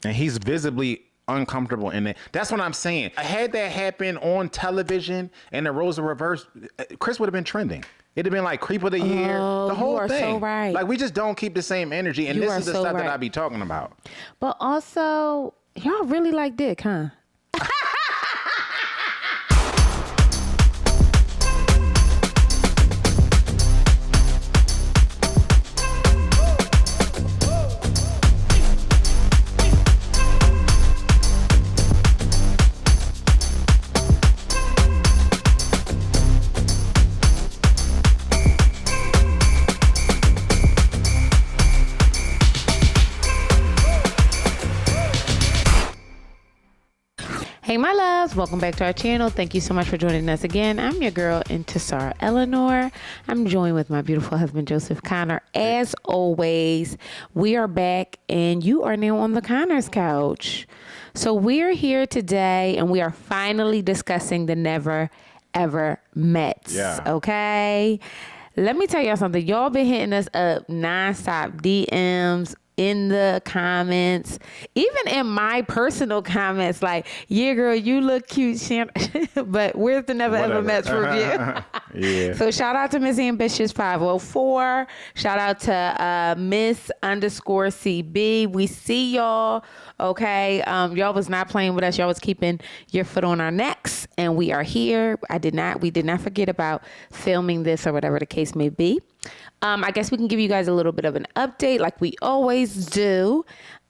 And he's visibly uncomfortable in it. That's what I'm saying. I had that happen on television and the roles were reversed. Chris would have been trending. It'd have been like creep of the year. The whole thing. So right. Like we just don't keep the same energy. And this is the stuff that I be talking about. But also, y'all really like dick, huh? Hey, my loves, welcome back to our channel. Thank you so much for joining us again. I'm your girl, Intisar Eleanor. I'm joined with my beautiful husband, Joseph Conner. As always, we are back and you are now on the Conner's couch. So we're here today and we are finally discussing the Never Ever Mets. Yeah. Okay? Let me tell y'all something. Y'all been hitting us up nonstop DMs, in the comments, even in my personal comments, like, yeah, girl, you look cute. But where's the Never Ever Mets review? Yeah. So shout out to Miss Ambitious 504. Shout out to Miss_CB. We see y'all. Okay. Y'all was not playing with us. Y'all was keeping your foot on our necks, and we are here. We did not forget about filming this or whatever the case may be. I guess we can give you guys a little bit of an update like we always do.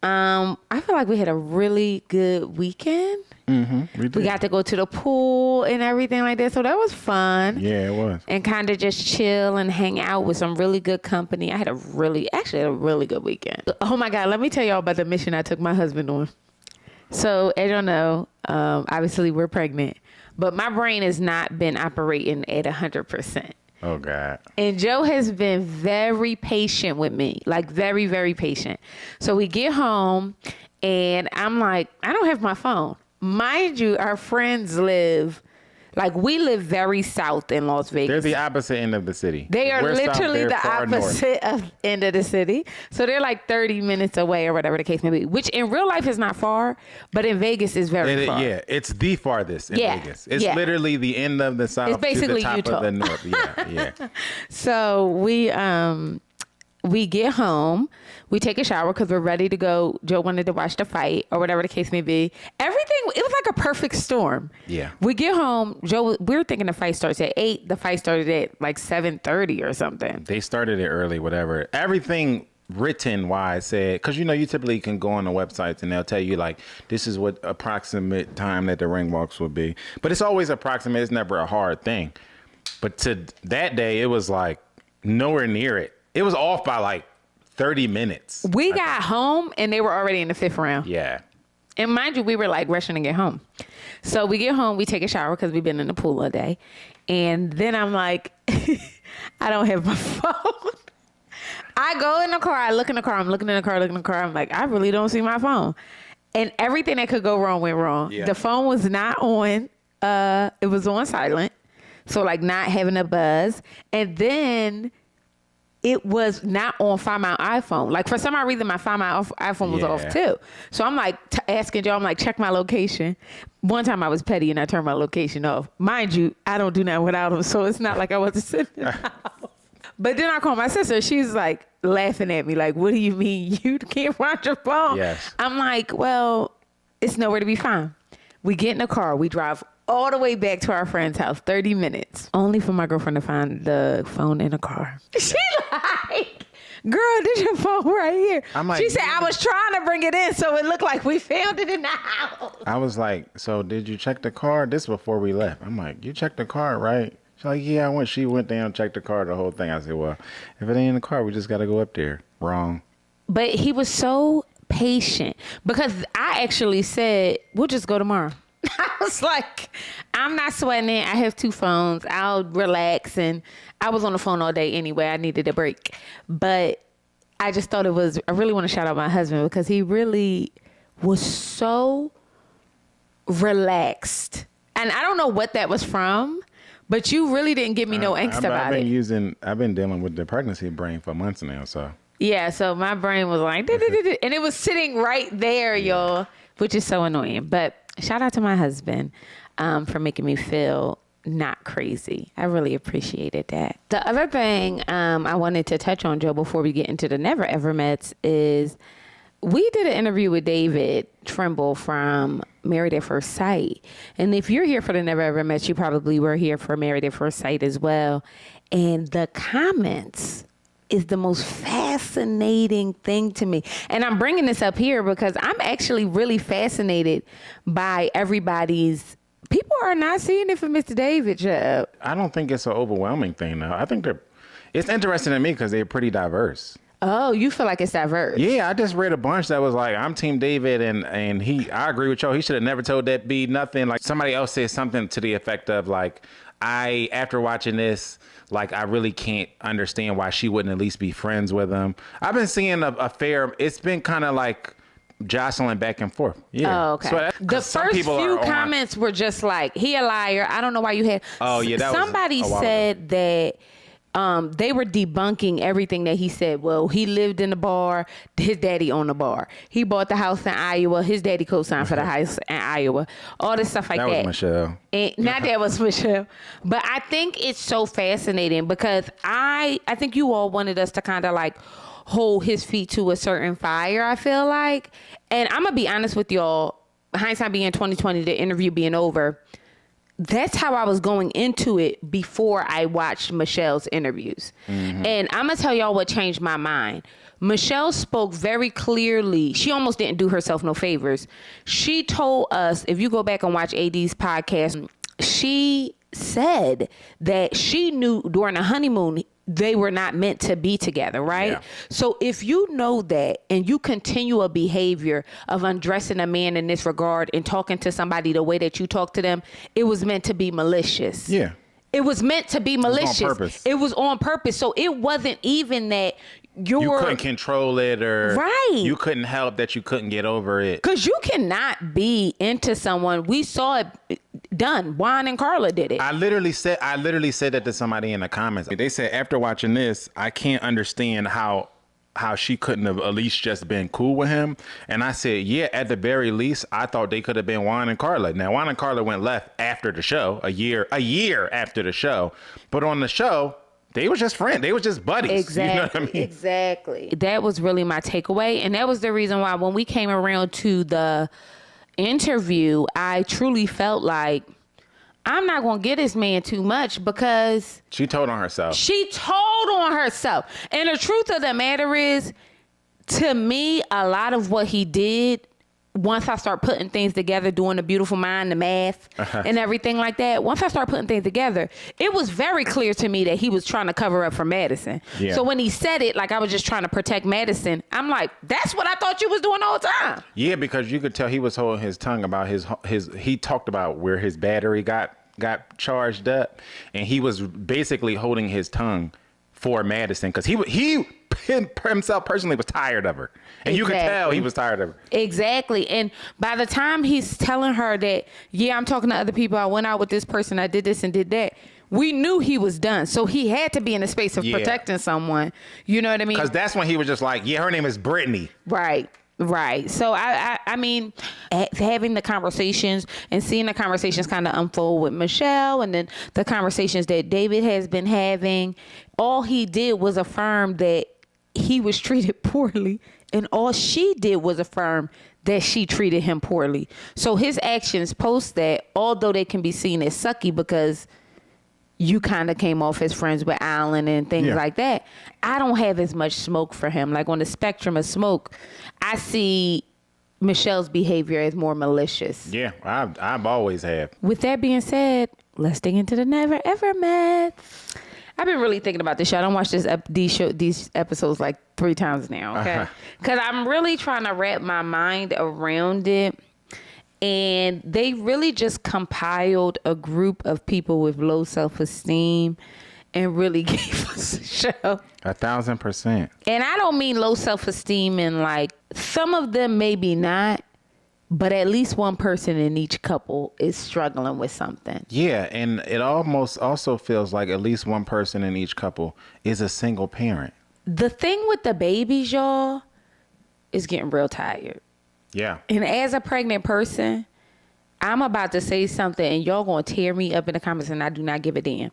I feel like we had a really good weekend. Mm-hmm, we got to go to the pool and everything like that. So that was fun. Yeah, it was. And kind of just chill and hang out with some really good company. I had a really good weekend. Oh my God, let me tell y'all about the mission I took my husband on. So as y'all know, obviously we're pregnant, but my brain has not been operating at 100%. Oh, God. And Joe has been very patient with me, like very, very patient. So we get home and I'm like, I don't have my phone. Mind you, our friends we live very south in Las Vegas. They're the opposite end of the city. They are literally the opposite end of the city. So they're like 30 minutes away or whatever the case may be, which in real life is not far, but in Vegas is very far. Yeah, it's the farthest in Vegas. It's literally the end of the south. It's basically to the top Utah. of the north. Yeah. So we get home, we take a shower because we're ready to go. Joe wanted to watch the fight or whatever the case may be. It was like a perfect storm. Yeah. We get home, Joe, we were thinking the fight starts at 8. The fight started at like 7:30 or something. They started it early, whatever. Everything written wise said, because you typically can go on the websites and they'll tell you like, this is what approximate time that the ring walks will be. But it's always approximate. It's never a hard thing. But to that day, it was like nowhere near it. It was off by like 30 minutes. We got home and they were already in the 5th round. Yeah. And mind you, we were like rushing to get home. So we get home, we take a shower because we've been in the pool all day. And then I'm like, I don't have my phone. I go in the car, I look in the car, I'm looking in the car, I'm like, I really don't see my phone. And everything that could go wrong went wrong. Yeah. The phone was not on. It was on silent. So like not having a buzz. And then it was not on Find My iPhone. Like for some odd reason, my Find My iPhone was off too. So I'm like asking Joe, I'm like, check my location. One time I was petty and I turned my location off. Mind you, I don't do that without him. So it's not like I wasn't sitting in the house. But then I called my sister. She's like laughing at me. Like, what do you mean you can't find your phone? Yes. I'm like, well, it's nowhere to be found. We get in the car. We drive all the way back to our friend's house, 30 minutes, only for my girlfriend to find the phone in the car. She like, girl, this your phone right here. I'm like, she said, I was trying to bring it in so it looked like we found it in the house. I was like, so did you check the car? This before we left. I'm like, you checked the car, right? She's like, yeah, I went. She went down, checked the car, the whole thing. I said, well, if it ain't in the car, we just got to go up there. Wrong. But he was so patient because I actually said, we'll just go tomorrow. I was like, I'm not sweating it. I have 2 phones. I'll relax. And I was on the phone all day anyway. I needed a break. But I just thought I really want to shout out my husband because he really was so relaxed. And I don't know what that was from, but you really didn't give me no angst about it. I've been dealing with the pregnancy brain for months now, so. Yeah, so my brain was like, and it was sitting right there, y'all, which is so annoying. But shout out to my husband for making me feel not crazy. I really appreciated that. The other thing I wanted to touch on, Joe, before we get into the Never Ever Mets is we did an interview with David Trimble from Married at First Sight. And if you're here for the Never Ever Mets, you probably were here for Married at First Sight as well. And the comments is the most fascinating thing to me. And I'm bringing this up here because I'm actually really fascinated by everybody's. People are not seeing it for Mr. David, Joe. I don't think it's an overwhelming thing, though. I think it's interesting to me because they're pretty diverse. Oh, you feel like it's diverse? Yeah, I just read a bunch that was like, I'm Team David, and I agree with you. He should have never told that B nothing. Like somebody else said something to the effect of like, after watching this, like, I really can't understand why she wouldn't at least be friends with him. I've been seeing a fair, it's been kind of like jostling back and forth. Yeah. Oh, okay. So the first few comments were just like, he a liar. I don't know why you had. Oh, yeah. Somebody said that they were debunking everything that he said. Well, he lived in the bar. His daddy owned the bar. He bought the house in Iowa. His daddy co-signed for the house in Iowa. All this stuff like that. That was Michelle. And not that was Michelle. But I think it's so fascinating because I think you all wanted us to kind of like hold his feet to a certain fire, I feel like. And I'm going to be honest with y'all. Hindsight being 2020, the interview being over. That's how I was going into it before I watched Michelle's interviews. Mm-hmm. And I'm going to tell y'all what changed my mind. Michelle spoke very clearly. She almost didn't do herself no favors. She told us, if you go back and watch AD's podcast, she said that she knew during the honeymoon they were not meant to be together, right? Yeah. So if you know that and you continue a behavior of undressing a man in this regard and talking to somebody the way that you talk to them, it was meant to be malicious. Yeah. It was meant to be malicious. It was on purpose. It was on purpose. So it wasn't even that you couldn't control it, or right. You couldn't help that you couldn't get over it. Because you cannot be into someone. We saw it done. Juan and Carla did it. I literally said that to somebody in the comments. They said, after watching this, I can't understand how she couldn't have at least just been cool with him. And I said, yeah, at the very least, I thought they could have been Juan and Carla. Now, Juan and Carla went left after the show, a year after the show. But on the show, they was just friends. They was just buddies. Exactly. You know what I mean? Exactly. That was really my takeaway. And that was the reason why when we came around to the interview, I truly felt like I'm not going to give this man too much because she told on herself. And the truth of the matter is, to me, a lot of what he did, once I start putting things together, doing the beautiful mind, the math, and everything like that, once I start putting things together, it was very clear to me that he was trying to cover up for Madison. Yeah. So when he said it, like I was just trying to protect Madison, I'm like, that's what I thought you was doing all the time. Yeah, because you could tell he was holding his tongue about he talked about where his battery got charged up, and he was basically holding his tongue for Madison because he himself personally was tired of her. And exactly. You could tell he was tired of her. Exactly. And by the time he's telling her that, yeah, I'm talking to other people, I went out with this person, I did this and did that, we knew he was done. So he had to be in a space of protecting someone. You know what I mean? Because that's when he was just like, yeah, her name is Britney. Right. Right. So, I mean, having the conversations and seeing the conversations kind of unfold with Michelle and then the conversations that David has been having, all he did was affirm that he was treated poorly, and all she did was affirm that she treated him poorly. So his actions post that, although they can be seen as sucky because you kind of came off as friends with Alan and things like that, I don't have as much smoke for him. Like on the spectrum of smoke, I see Michelle's behavior as more malicious. Yeah, I've always have. With that being said, let's dig into the Never Ever Met. I've been really thinking about this show. I don't watch these episodes like 3 times now, okay? Because I'm really trying to wrap my mind around it. And they really just compiled a group of people with low self-esteem and really gave us a show. 1,000%. And I don't mean low self-esteem in like, some of them maybe not, but at least one person in each couple is struggling with something. Yeah, and it almost also feels like at least one person in each couple is a single parent. The thing with the babies, y'all, is getting real tired. Yeah. And as a pregnant person, I'm about to say something and y'all gonna tear me up in the comments, and I do not give a damn.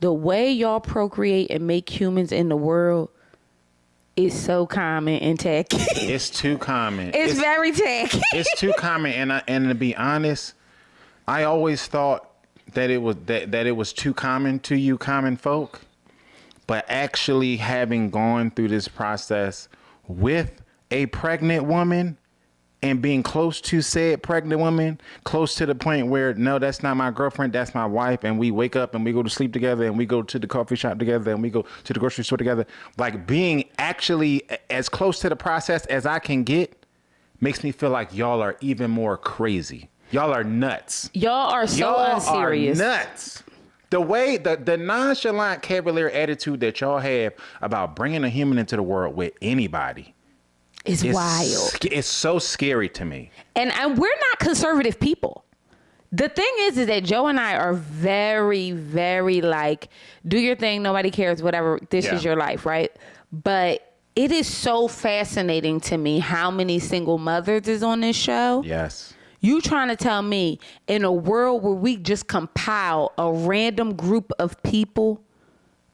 The way y'all procreate and make humans in the world is so common and tacky. It's too common. It's very tacky. It's too common, and to be honest, I always thought that it was too common to you common folk. But actually having gone through this process with a pregnant woman and being close to said pregnant woman, close to the point where, no, that's not my girlfriend, that's my wife, and we wake up and we go to sleep together and we go to the coffee shop together and we go to the grocery store together, like being actually as close to the process as I can get makes me feel like y'all are even more crazy. Y'all are nuts. Y'all are so unserious. Y'all are nuts. The way, the nonchalant cavalier attitude that y'all have about bringing a human into the world with anybody is wild. It's so scary to me. And we're not conservative people. The thing is that Joe and I are very, very like, do your thing, nobody cares, whatever, this is your life, right? But it is so fascinating to me how many single mothers is on this show. Yes. You trying to tell me in a world where we just compile a random group of people,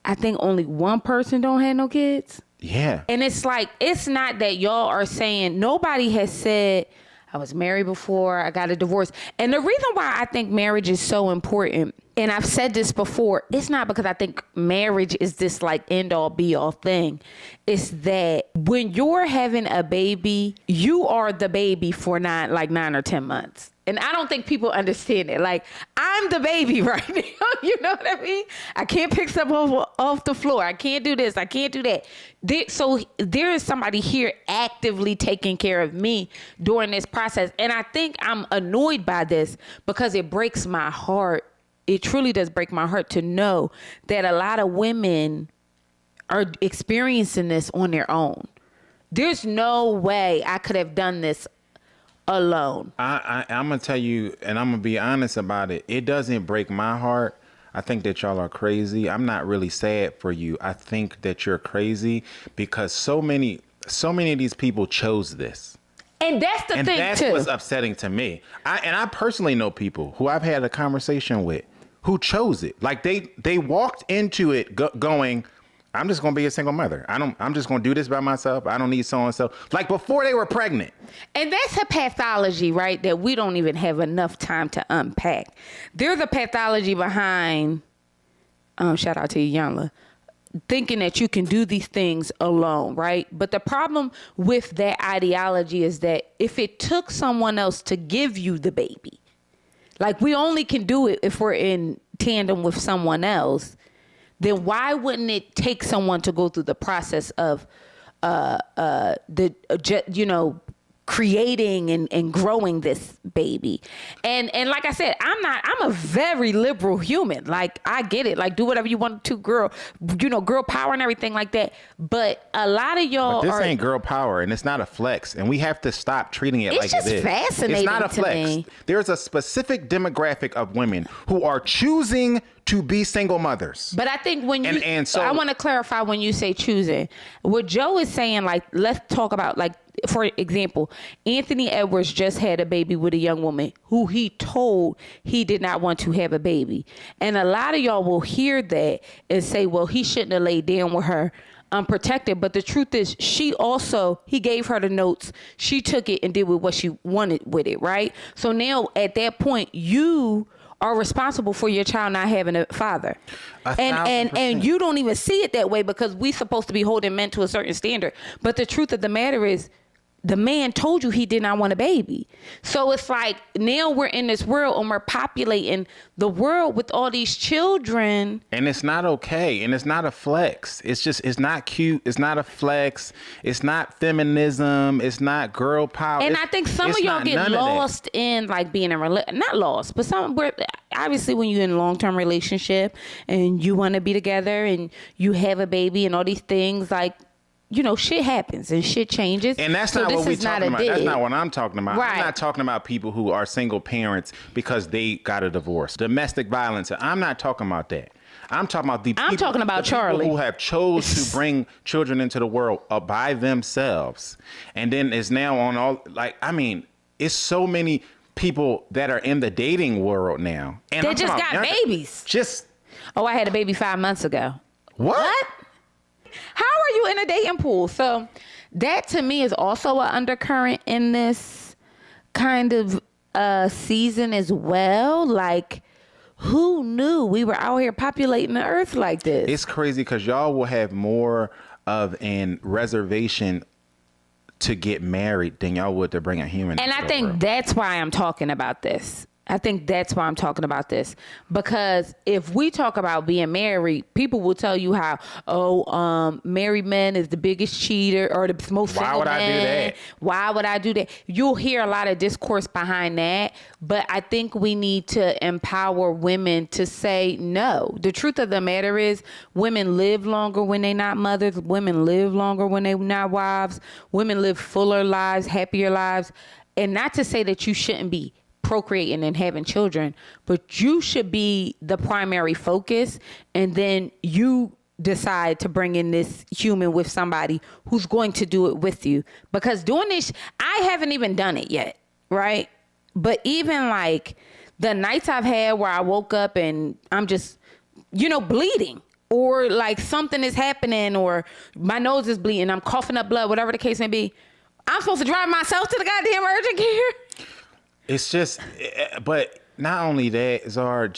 I think only one person don't have no kids? Yeah. And it's like, it's not that y'all are saying, nobody has said, I was married before, I got a divorce. And the reason why I think marriage is so important, and I've said this before, it's not because I think marriage is this like end all be all thing. It's that when you're having a baby, you are the baby for 9 or 10 months. And I don't think people understand it. Like, I'm the baby right now. You know what I mean? I can't pick stuff off the floor. I can't do this. I can't do that. So there is somebody here actively taking care of me during this process. And I think I'm annoyed by this because it breaks my heart. It truly does break my heart to know that a lot of women are experiencing this on their own. There's no way I could have done this alone. I'm going to tell you, and I'm going to be honest about it. It doesn't break my heart. I think that y'all are crazy. I'm not really sad for you. I think that you're crazy because so many of these people chose this. And that's the thing, too. And that's what's upsetting to me. I personally know people who I've had a conversation with who chose it. Like they walked into it going, I'm just going to be a single mother. I'm just going to do this by myself. I don't need so-and-so. Like before they were pregnant. And that's a pathology, right, that we don't even have enough time to unpack. There's a pathology behind, shout out to Iyanla, thinking that you can do these things alone, right? But the problem with that ideology is that if it took someone else to give you the baby, like we only can do it if we're in tandem with someone else, then why wouldn't it take someone to go through the process of creating and growing this baby? And like I said, I'm a very liberal human. Like, I get it. Like, do whatever you want to, girl power and everything like that. But a lot of y'all this ain't girl power, and it's not a flex, and we have to stop treating it like it is. It's just fascinating. It's not a flex. Me. There's a specific demographic of women who are choosing to be single mothers. But I think when you, and so I want to clarify when you say choosing, what Joe is saying, like, let's talk about, like, for example, Anthony Edwards just had a baby with a young woman who he told he did not want to have a baby. And a lot of y'all will hear that and say, well, he shouldn't have laid down with her unprotected. But the truth is, he gave her the notes. She took it and did with what she wanted with it, right? So now at that point, you are responsible for your child not having a father. And you don't even see it that way because we're supposed to be holding men to a certain standard. But the truth of the matter is, the man told you he did not want a baby. So it's like now we're in this world and we're populating the world with all these children. And it's not okay. And it's not a flex. It's not cute. It's not a flex. It's not feminism. It's not girl power. And I think some of y'all get lost in like being not lost, but obviously when you're in a long-term relationship and you want to be together and you have a baby and all these things, like, shit happens and shit changes. And that's not what we're talking about. That's not what I'm talking about. Right. I'm not talking about people who are single parents because they got a divorce. Domestic violence. I'm not talking about that. I'm talking about I'm talking about the people Charlie, who have chose to bring children into the world by themselves, and then is now on all like. I mean, it's so many people that are in the dating world now, and they just got babies. Oh, I had a baby 5 months ago. What? How are you in a dating pool? So that to me is also an undercurrent in this kind of season as well. Like, who knew we were out here populating the earth like this? It's crazy because y'all will have more of an reservation to get married than y'all would to bring a human. And I think that's why I'm talking about this. Because if we talk about being married, people will tell you how, married men is the biggest cheater or the most single man. Why would I do that? Why would I do that? You'll hear a lot of discourse behind that, but I think we need to empower women to say no. The truth of the matter is women live longer when they're not mothers. Women live longer when they're not wives. Women live fuller lives, happier lives. And not to say that you shouldn't be procreating and having children, but you should be the primary focus, and then you decide to bring in this human with somebody who's going to do it with you. Because doing this, I haven't even done it yet, right? But even like the nights I've had where I woke up and I'm just, bleeding, or like something is happening, or my nose is bleeding, I'm coughing up blood, whatever the case may be, I'm supposed to drive myself to the goddamn urgent care? It's just, but not only that, Zar,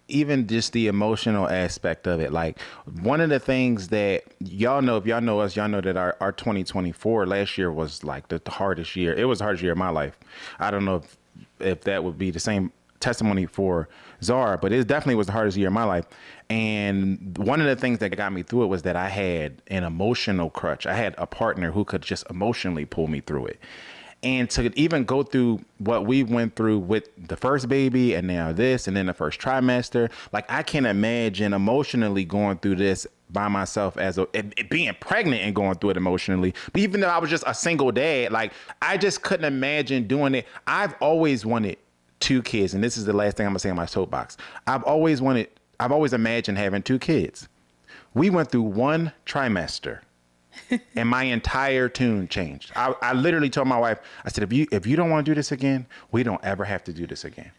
even the emotional aspect of it. Like, one of the things that y'all know, if y'all know us, y'all know that our 2024 last year was like the hardest year. It was the hardest year of my life. I don't know if that would be the same testimony for Zar, but it definitely was the hardest year of my life. And one of the things that got me through it was that I had an emotional crutch. I had a partner who could just emotionally pull me through it. And to even go through what we went through with the first baby and now this, and then the first trimester, like, I can't imagine emotionally going through this by myself being pregnant and going through it emotionally. But even though I was just a single dad, like, I just couldn't imagine doing it. I've always wanted 2 kids. And this is the last thing I'm gonna say in my soapbox. I've always imagined having 2 kids. We went through 1 trimester. And my entire tune changed. I literally told my wife, I said, if you don't want to do this again, we don't ever have to do this again.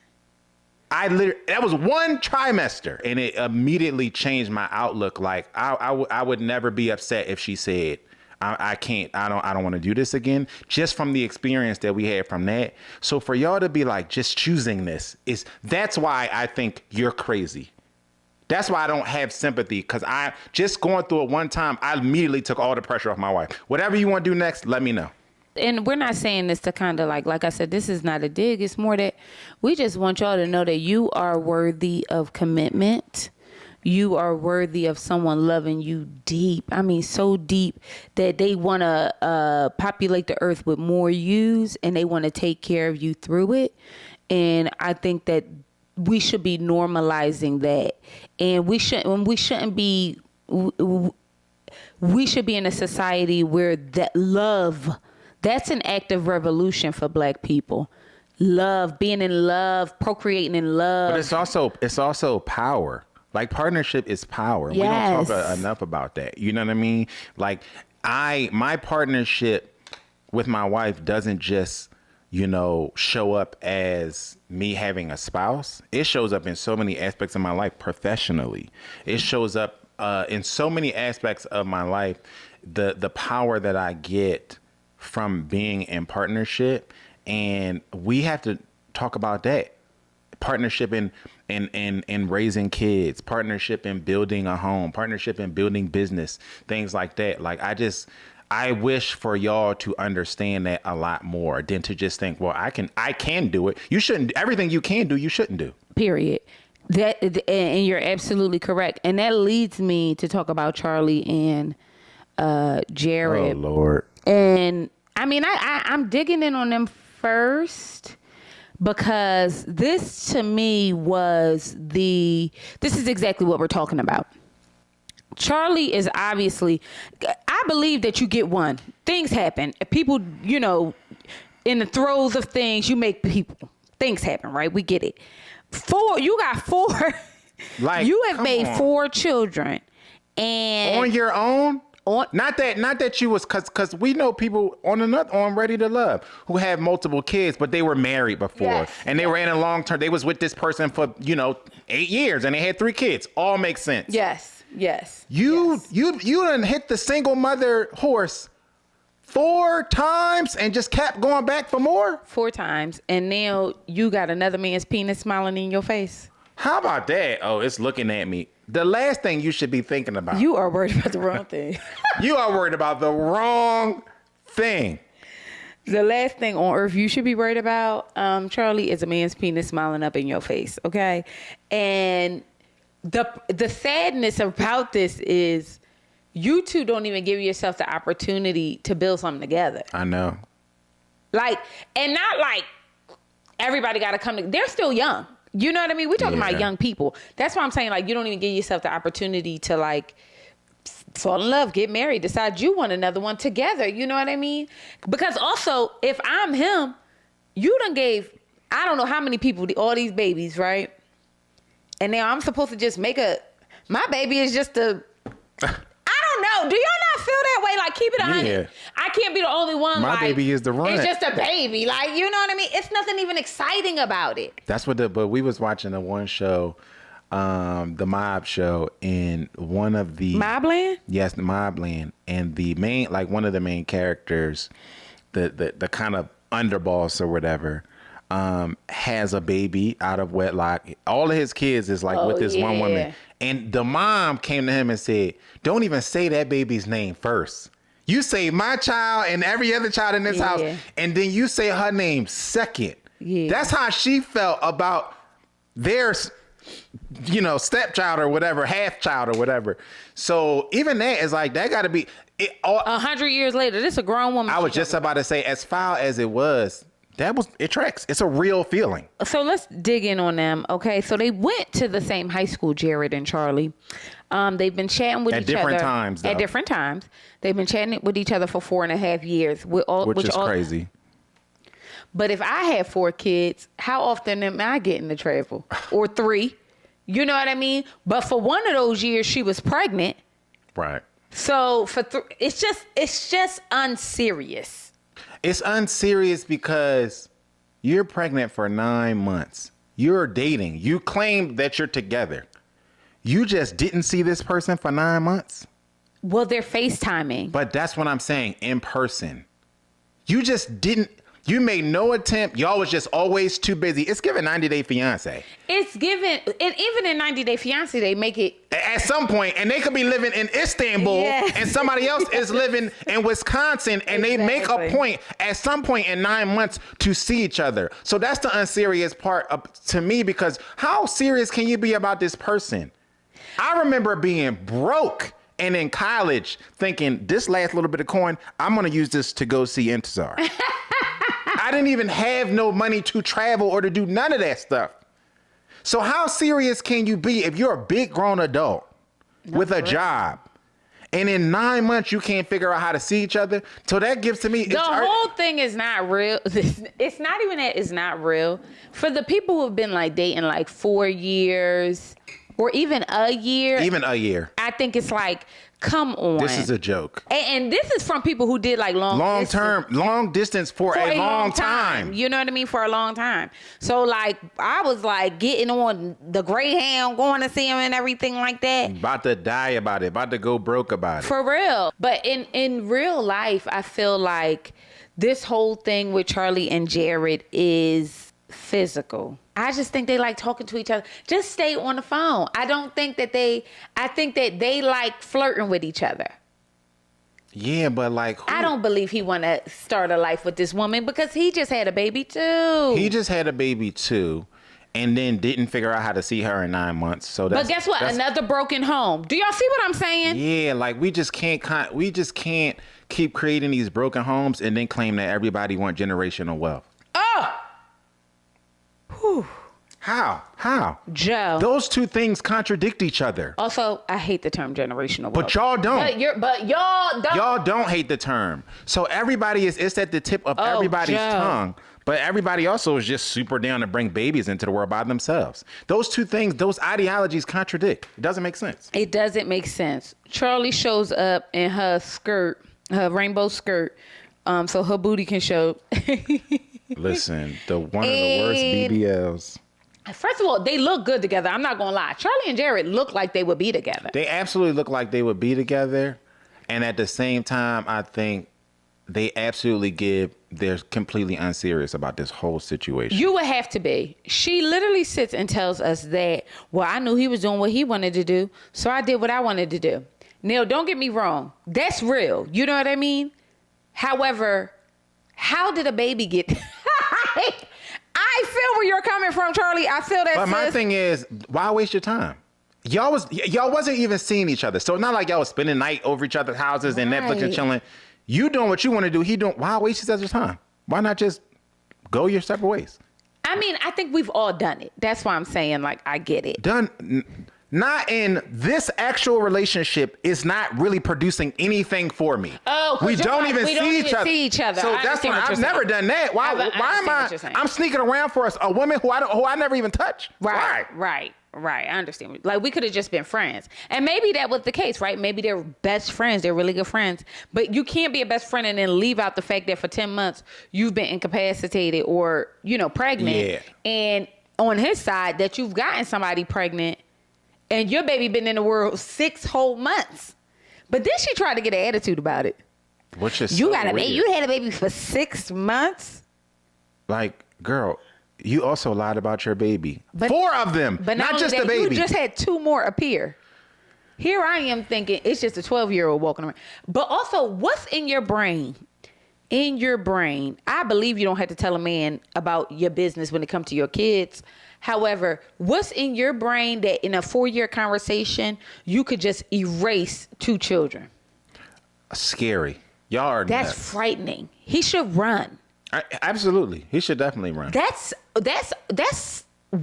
That was 1 trimester, and it immediately changed my outlook. Like, I would never be upset if she said, I don't want to do this again, just from the experience that we had from that. So for y'all to be like, just choosing this, that's why I think you're crazy. That's why I don't have sympathy, because I just going through it one time, I immediately took all the pressure off my wife. Whatever you want to do next, let me know. And we're not saying this to kind of like I said, this is not a dig. It's more that we just want y'all to know that you are worthy of commitment. You are worthy of someone loving you deep. I mean, so deep that they want to populate the earth with more yous, and they want to take care of you through it. And I think that we should be normalizing that, and we should be in a society where that love, that's an act of revolution for Black people. Love, being in love, procreating in love. But it's also power. Like, partnership is power. Yes. We don't talk enough about that. You know what I mean? Like, my partnership with my wife doesn't just, show up as me having a spouse. It shows up in so many aspects of my life professionally. It shows up in so many aspects of my life, the power that I get from being in partnership. And we have to talk about that. Partnership in raising kids, partnership in building a home, partnership in building business, things like that. Like, I wish for y'all to understand that a lot more than to just think, well, I can do it. You shouldn't. Everything you can do, you shouldn't do. Period. And you're absolutely correct. And that leads me to talk about Charlie and Jared. Oh, Lord. And I mean, I'm digging in on them first, because this to me this is exactly what we're talking about. Charlie is obviously, I believe that you get one. Things happen. People, in the throes of things, you make things happen, right? We get it. You got 4 Like, You have come made on. 4 children, and On your own? On- Not that you was, cause we know people on Ready to Love who have multiple kids, but they were married before, Yes. and they were in a long term. They was with this person for 8 years, and they had 3 kids. All makes sense. yes. You yes. done hit the single mother horse 4 times and just kept going back for more. 4 times, and now you got another man's penis smiling in your face. How about that? Oh, it's looking at me. The last thing you should be thinking about. You are worried about the wrong thing. You are worried about the wrong thing. The last thing on earth you should be worried about, Charlie, is a man's penis smiling up in your face, okay? And the sadness about this is you two don't even give yourself the opportunity to build something together. I know. Like, and not like everybody got to come together. They're still young. You know what I mean? We're talking about young people. That's why I'm saying, like, you don't even give yourself the opportunity to, like, fall in love, get married, decide you want another one together. You know what I mean? Because also, if I'm him, you done gave, I don't know how many people all these babies, right? And now I'm supposed to just my baby is just I don't know. Do y'all not feel that way? Like, keep it 100. Yeah. I can't be the only one. My like, baby is the runt. It's just a baby. Like, you know what I mean? It's nothing even exciting about it. That's what but we was watching the one show, the Mob show, and one of the Mobland? Yes, the Mobland, and the main, like one of the main characters, the kind of underboss or whatever, has a baby out of wedlock. All of his kids is like with this one woman. And the mom came to him and said, "Don't even say that baby's name first. You say my child and every other child in this house, and then you say her name second." Yeah. That's how she felt about their, stepchild or whatever, half child or whatever. So even that is like, that got to be 100 years later. This is a grown woman. I was just about to say, as foul as it was, it tracks. It's a real feeling. So let's dig in on them. Okay. So they went to the same high school, Jared and Charlie. They've been chatting with each other. At different times. They've been chatting with each other for 4.5 years. Which is crazy. But if I had 4 kids, how often am I getting to travel? Or 3? You know what I mean? But for one of those years, she was pregnant. Right. So it's just unserious. It's unserious because you're pregnant for 9 months. You're dating. You claim that you're together. You just didn't see this person for 9 months. Well, they're FaceTiming. But that's what I'm saying, in person. You just didn't. You made no attempt. Y'all was just always too busy. It's given 90 Day Fiance. It's given, and even in 90 Day Fiance, they make it. At some point, and they could be living in Istanbul, and somebody else is living in Wisconsin, and they make a point at some point in 9 months to see each other. So that's the unserious part to me, because how serious can you be about this person? I remember being broke and in college thinking, this last little bit of coin, I'm going to use this to go see Intizar. I didn't even have no money to travel or to do none of that stuff. So how serious can you be if you're a big grown adult with a job, and in 9 months you can't figure out how to see each other? So that gives to me... The whole thing is not real. It's not even that it's not real. For the people who have been like dating like 4 years or even a year. Even a year. I think it's like, come on. This is a joke. And this is from people who did like long distance for a long time. You know what I mean? For a long time. So like, I was like getting on the Greyhound, going to see him and everything like that. About to die about it. About to go broke about it. For real. But in real life, I feel like this whole thing with Charlie and Jared is physical. I just think they like talking to each other. Just stay on the phone. I think that they like flirting with each other. Yeah, but like... I don't believe he want to start a life with this woman because he just had a baby too. And then didn't figure out how to see her in 9 months. So but guess what? Another broken home. Do y'all see what I'm saying? Yeah, like we just can't keep creating these broken homes and then claim that everybody want generational wealth. Oh! Whew. How? Joe. Those two things contradict each other. Also, I hate the term generational wealth. But y'all don't. But y'all don't. Y'all don't hate the term. So everybody it's at the tip of everybody's tongue. But everybody also is just super down to bring babies into the world by themselves. Those two things, those ideologies contradict. It doesn't make sense. It doesn't make sense. Charlie shows up in her skirt, her rainbow skirt, so her booty can show. Listen, one of the worst BBLs. First of all, they look good together. I'm not going to lie. Charlie and Jared look like they would be together. They absolutely look like they would be together. And at the same time, I think they absolutely they're completely unserious about this whole situation. You would have to be. She literally sits and tells us that, well, I knew he was doing what he wanted to do, so I did what I wanted to do. Neil, don't get me wrong. That's real. You know what I mean? However, how did a baby get... I feel where you're coming from, Charlie. I feel that. But my thing is, why waste your time? Y'all wasn't even seeing each other. So it's not like y'all was spending night over each other's houses and Netflix and chilling. You doing what you want to do. He doing. Why waste each other's time? Why not just go your separate ways? I mean, I think we've all done it. That's why I'm saying, like, I get it. Not in this actual relationship is not really producing anything for me. Oh, we don't even see each other. So that's why I've never done that. Why am I? I'm sneaking around for a woman who I never even touch. Right. Why? Right. I understand. Like, we could have just been friends. And maybe that was the case, right? Maybe they're best friends. They're really good friends. But you can't be a best friend and then leave out the fact that for 10 months you've been incapacitated or, pregnant. Yeah. And on his side, that you've gotten somebody pregnant and your baby been in the world 6 whole months. But then she tried to get an attitude about it. Which is you had a baby for 6 months? Like, girl, you also lied about your baby. 4 of them, but not just the baby. You just had 2 more appear. Here I am thinking it's just a 12-year-old walking around. But also, what's in your brain? In your brain, I believe you don't have to tell a man about your business when it comes to your kids. However, what's in your brain that in a 4-year conversation, you could just erase 2 children? Scary. Y'all are That's nuts. frightening. He should run. Absolutely. He should definitely run. That's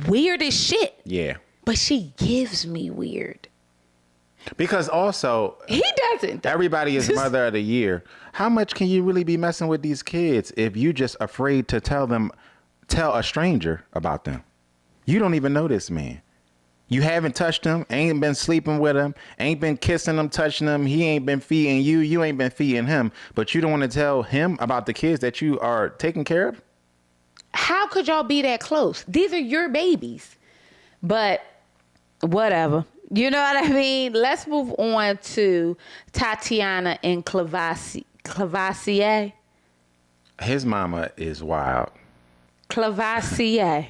weird as shit. Yeah. But she gives me weird. Because also... He doesn't. Everybody is mother of the year. How much can you really be messing with these kids if you just afraid to tell a stranger about them? You don't even know this man. You haven't touched him, ain't been sleeping with him, ain't been kissing him, touching him. He ain't been feeding you. You ain't been feeding him. But you don't want to tell him about the kids that you are taking care of? How could y'all be that close? These are your babies. But whatever. You know what I mean? Let's move on to Tatiana and Cleavier. His mama is wild. Cleavier.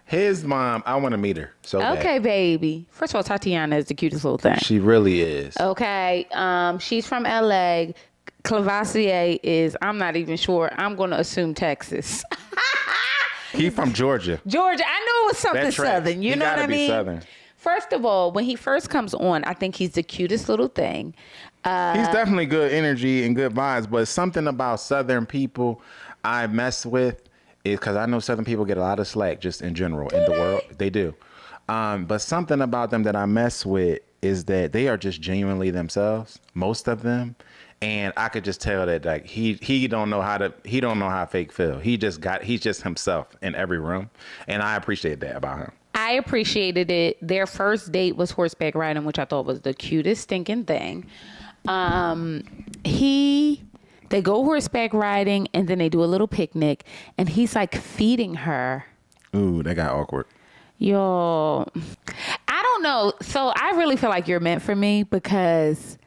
His mom, I want to meet her. So okay, bad. Baby. First of all, Tatiana is the cutest little thing. She really is. Okay. She's from LA. Cleavier is, I'm not even sure. I'm going to assume Texas. He from Georgia. Georgia. I knew it was something Southern. You know what I mean? Southern. First of all, when he first comes on, I think he's the cutest little thing. He's definitely good energy and good vibes, but something about Southern people I mess with is because I know Southern people get a lot of slack just in general in the world. They do. But something about them that I mess with is that they are just genuinely themselves, most of them. And I could just tell that like he don't know how fake feel. He's just himself in every room. And I appreciate that about him. I appreciated it. Their first date was horseback riding, which I thought was the cutest stinking thing. They go horseback riding and then they do a little picnic and he's like feeding her. Ooh, that got awkward. Yo, I don't know. So I really feel like you're meant for me because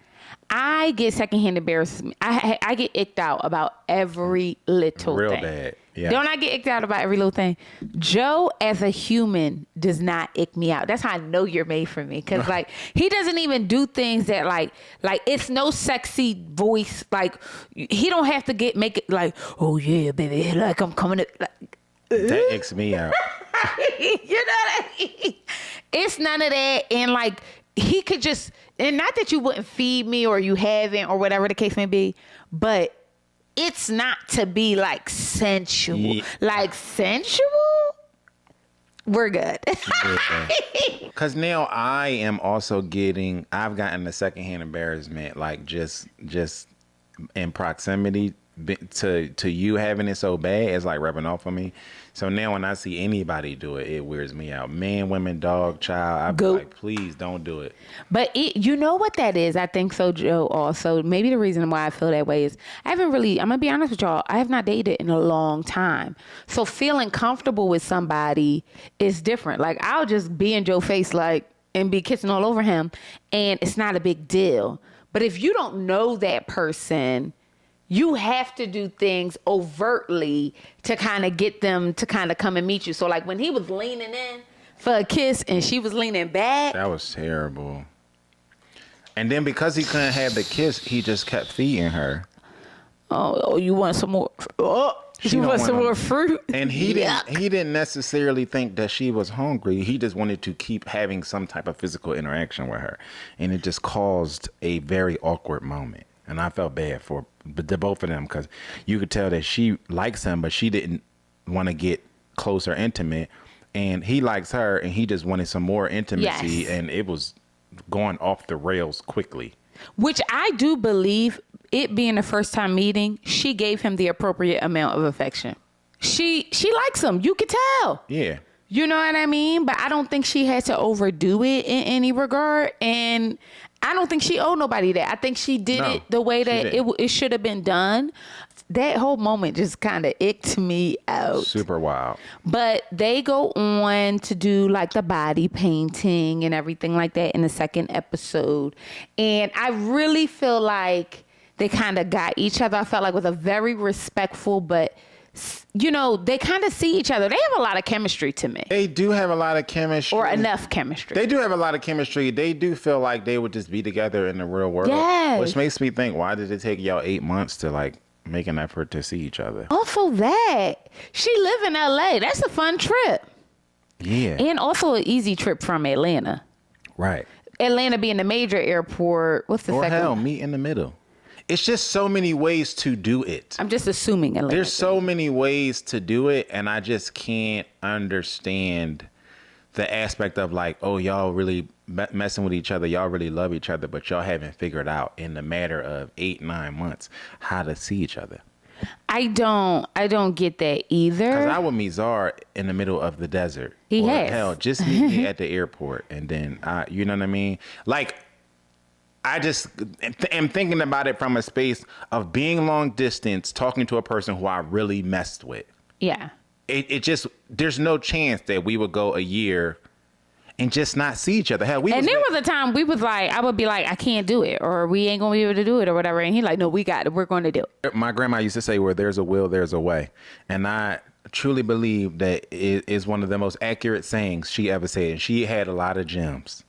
I get secondhand embarrassment. I get icked out about every little thing. Real bad. Yeah. Don't I get icked out about every little thing? Joe, as a human, does not ick me out. That's how I know you're made for me. Because, like, he doesn't even do things that, like it's no sexy voice. Like, he don't have to make it like, oh, yeah, baby, like, I'm coming to... Like, that icks me out. You know what I mean? It's none of that. And, like, he could just... And not that you wouldn't feed me or you haven't or whatever the case may be, but... It's not to be like sensual. Yeah. Like sensual? We're good. Because now I've gotten the secondhand embarrassment, like just in proximity to you having it so bad, it's like rubbing off on me. So now when I see anybody do it, it weirds me out. Man, women, dog, child. I be like, please don't do it. But you know what that is? I think so, Joe. Also, maybe the reason why I feel that way is I'm gonna be honest with y'all. I have not dated in a long time. So feeling comfortable with somebody is different. Like I'll just be in Joe's face and be kissing all over him, and it's not a big deal. But if you don't know that person, you have to do things overtly to kind of get them to kind of come and meet you. So like when he was leaning in for a kiss and she was leaning back. That was terrible. And then because he couldn't have the kiss, he just kept feeding her. Oh, you want some more? Oh, you want some more fruit? And he didn't necessarily think that she was hungry. He just wanted to keep having some type of physical interaction with her. And it just caused a very awkward moment. And I felt bad for the both of them because you could tell that she likes him, but she didn't want to get close or intimate. And he likes her, and he just wanted some more intimacy. Yes. And it was going off the rails quickly. Which I do believe, it being the first time meeting, she gave him the appropriate amount of affection. She likes him. You could tell. Yeah. You know what I mean? But I don't think she had to overdo it in any regard. And I don't think she owed nobody that. I think she did it the way that it should have been done. That whole moment just kind of icked me out. Super wild. But they go on to do like the body painting and everything like that in the second episode. And I really feel like they kind of got each other. I felt like with a very respectful, but they kind of see each other. They have a lot of chemistry to me. They do have a lot of chemistry. Or enough chemistry. They do have a lot of chemistry. They do feel like they would just be together in the real world. Yes. Which makes me think, why did it take y'all 8 months to like make an effort to see each other? Also that. She live in LA. That's a fun trip. Yeah. And also an easy trip from Atlanta. Right. Atlanta being the major airport. What's the second one? Meet in the middle. It's just so many ways to do it. I'm just assuming Atlanta. There's so many ways to do it, and I just can't understand the aspect of like, oh, y'all really messing with each other. Y'all really love each other, but y'all haven't figured out in the matter of 8-9 months how to see each other. I don't get that either. Because I would meet Zar in the middle of the desert. Hell, just meet me at the airport, and then you know what I mean? Like, I just am thinking about it from a space of being long distance, talking to a person who I really messed with. Yeah. It just, there's no chance that we would go a year and just not see each other. Hell, there was a time we was like, I would be like, I can't do it, or we ain't gonna be able to do it, or whatever. And he like, no, we got it. We're going to do it. My grandma used to say, where there's a will, there's a way. And I truly believe that it is one of the most accurate sayings she ever said. And she had a lot of gems.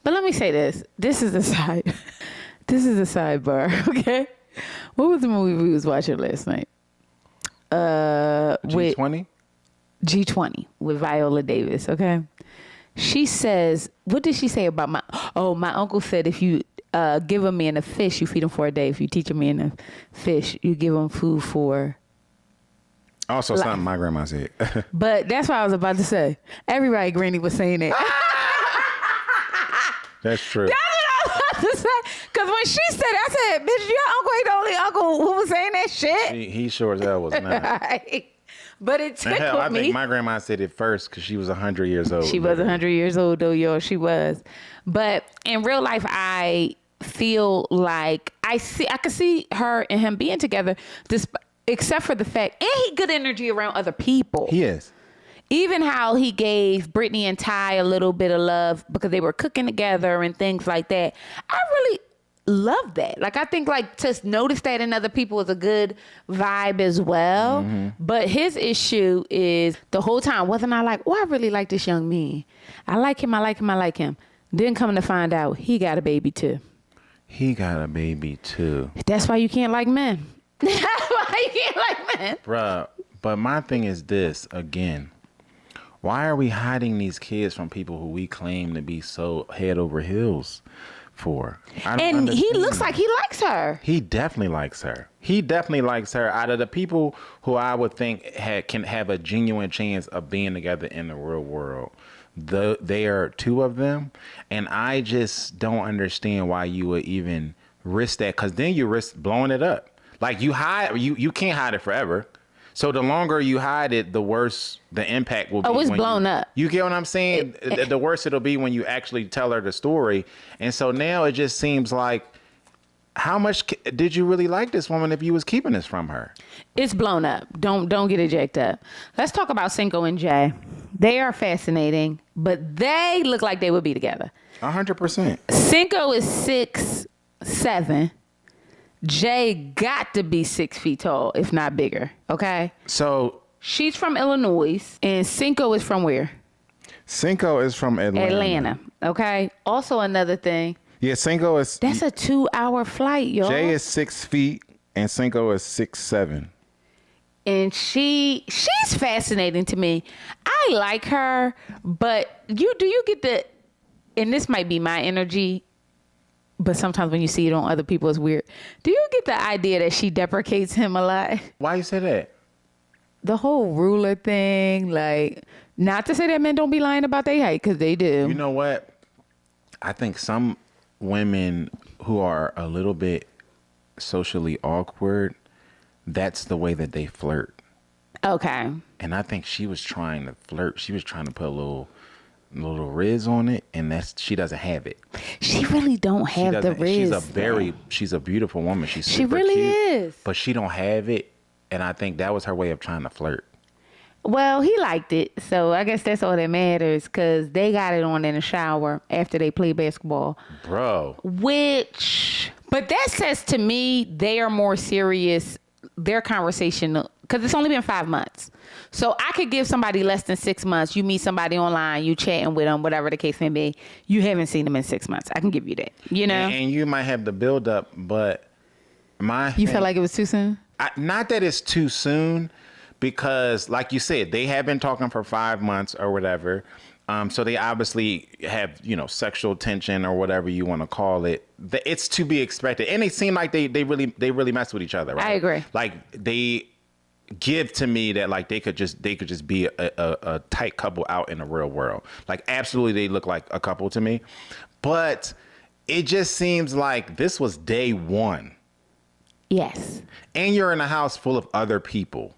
But let me say this. This is a sidebar, okay? What was the movie we was watching last night? G20? G20 with Viola Davis, okay? She says, what did she say about my uncle said if you give a man a fish, you feed him for a day. If you teach a man a fish, you give him food for also life. Something my grandma said. But that's what I was about to say. Everybody, Granny was saying that. That's true. That's what I was about to say. Because when she said it, I said, bitch, your uncle ain't the only uncle who was saying that shit. He sure as hell was not. Right. But it tickled me. I think my grandma said it first because she was 100 years old. She was 100 years old, though, y'all. She was. But in real life, I feel like I could see her and him being together, except for the fact, and he good energy around other people. He is. Even how he gave Britney and Ty a little bit of love because they were cooking together and things like that. I really love that. Like, I think like to notice that in other people is a good vibe as well. Mm-hmm. But his issue is the whole time wasn't I like, I really like this young man. I like him. Then coming to find out he got a baby too. That's why you can't like men. That's why you can't like men. Bruh, but my thing is this again. Why are we hiding these kids from people who we claim to be so head over heels for? And he looks like he likes her. He definitely likes her. Out of the people who I would think can have a genuine chance of being together in the real world, there are two of them. And I just don't understand why you would even risk that. Because then you risk blowing it up. Like you can't hide it forever. So the longer you hide it, the worse the impact will be. Oh, it's blown up. You get what I'm saying? The worse it'll be when you actually tell her the story. And so now it just seems like, how much did you really like this woman if you was keeping this from her? It's blown up. Don't get it jacked up. Let's talk about Sinko and Jay. They are fascinating, but they look like they would be together. 100%. Sinko is 6'7". Jay got to be 6 feet tall, if not bigger. Okay. So she's from Illinois, and Sinko is from where? Sinko is from Atlanta. Okay. Also, another thing. Yeah, Sinko is. That's a 2-hour flight, y'all. Jay is 6 feet, and Sinko is 6'7". And she's fascinating to me. I like her, but do you get the? And this might be my energy. But sometimes when you see it on other people, it's weird. Do you get the idea that she deprecates him a lot? Why you say that? The whole ruler thing, like, not to say that men don't be lying about their height, because they do. You know what? I think some women who are a little bit socially awkward, that's the way that they flirt. Okay. And I think she was trying to flirt. She was trying to put a little riz on it, and she doesn't have it. She really don't have the riz. She's a beautiful woman. She's she super really cute, is. but she don't have it, and I think that was her way of trying to flirt. Well, he liked it, so I guess that's all that matters, because they got it on in the shower after they play basketball. Bro. But that says to me they are more serious, their conversation, because it's only been 5 months. So I could give somebody less than 6 months. You meet somebody online, you chatting with them, whatever the case may be. You haven't seen them in 6 months. I can give you that, you know? And you might have the build up, but You felt like it was too soon? Not that it's too soon, because like you said, they have been talking for 5 months or whatever. So they obviously have, sexual tension or whatever you want to call it. It's to be expected. And they seem like they really mess with each other, right? I agree. Like they give to me that like they could just be a tight couple out in the real world. Like absolutely they look like a couple to me. But it just seems like this was day one. Yes. And you're in a house full of other people.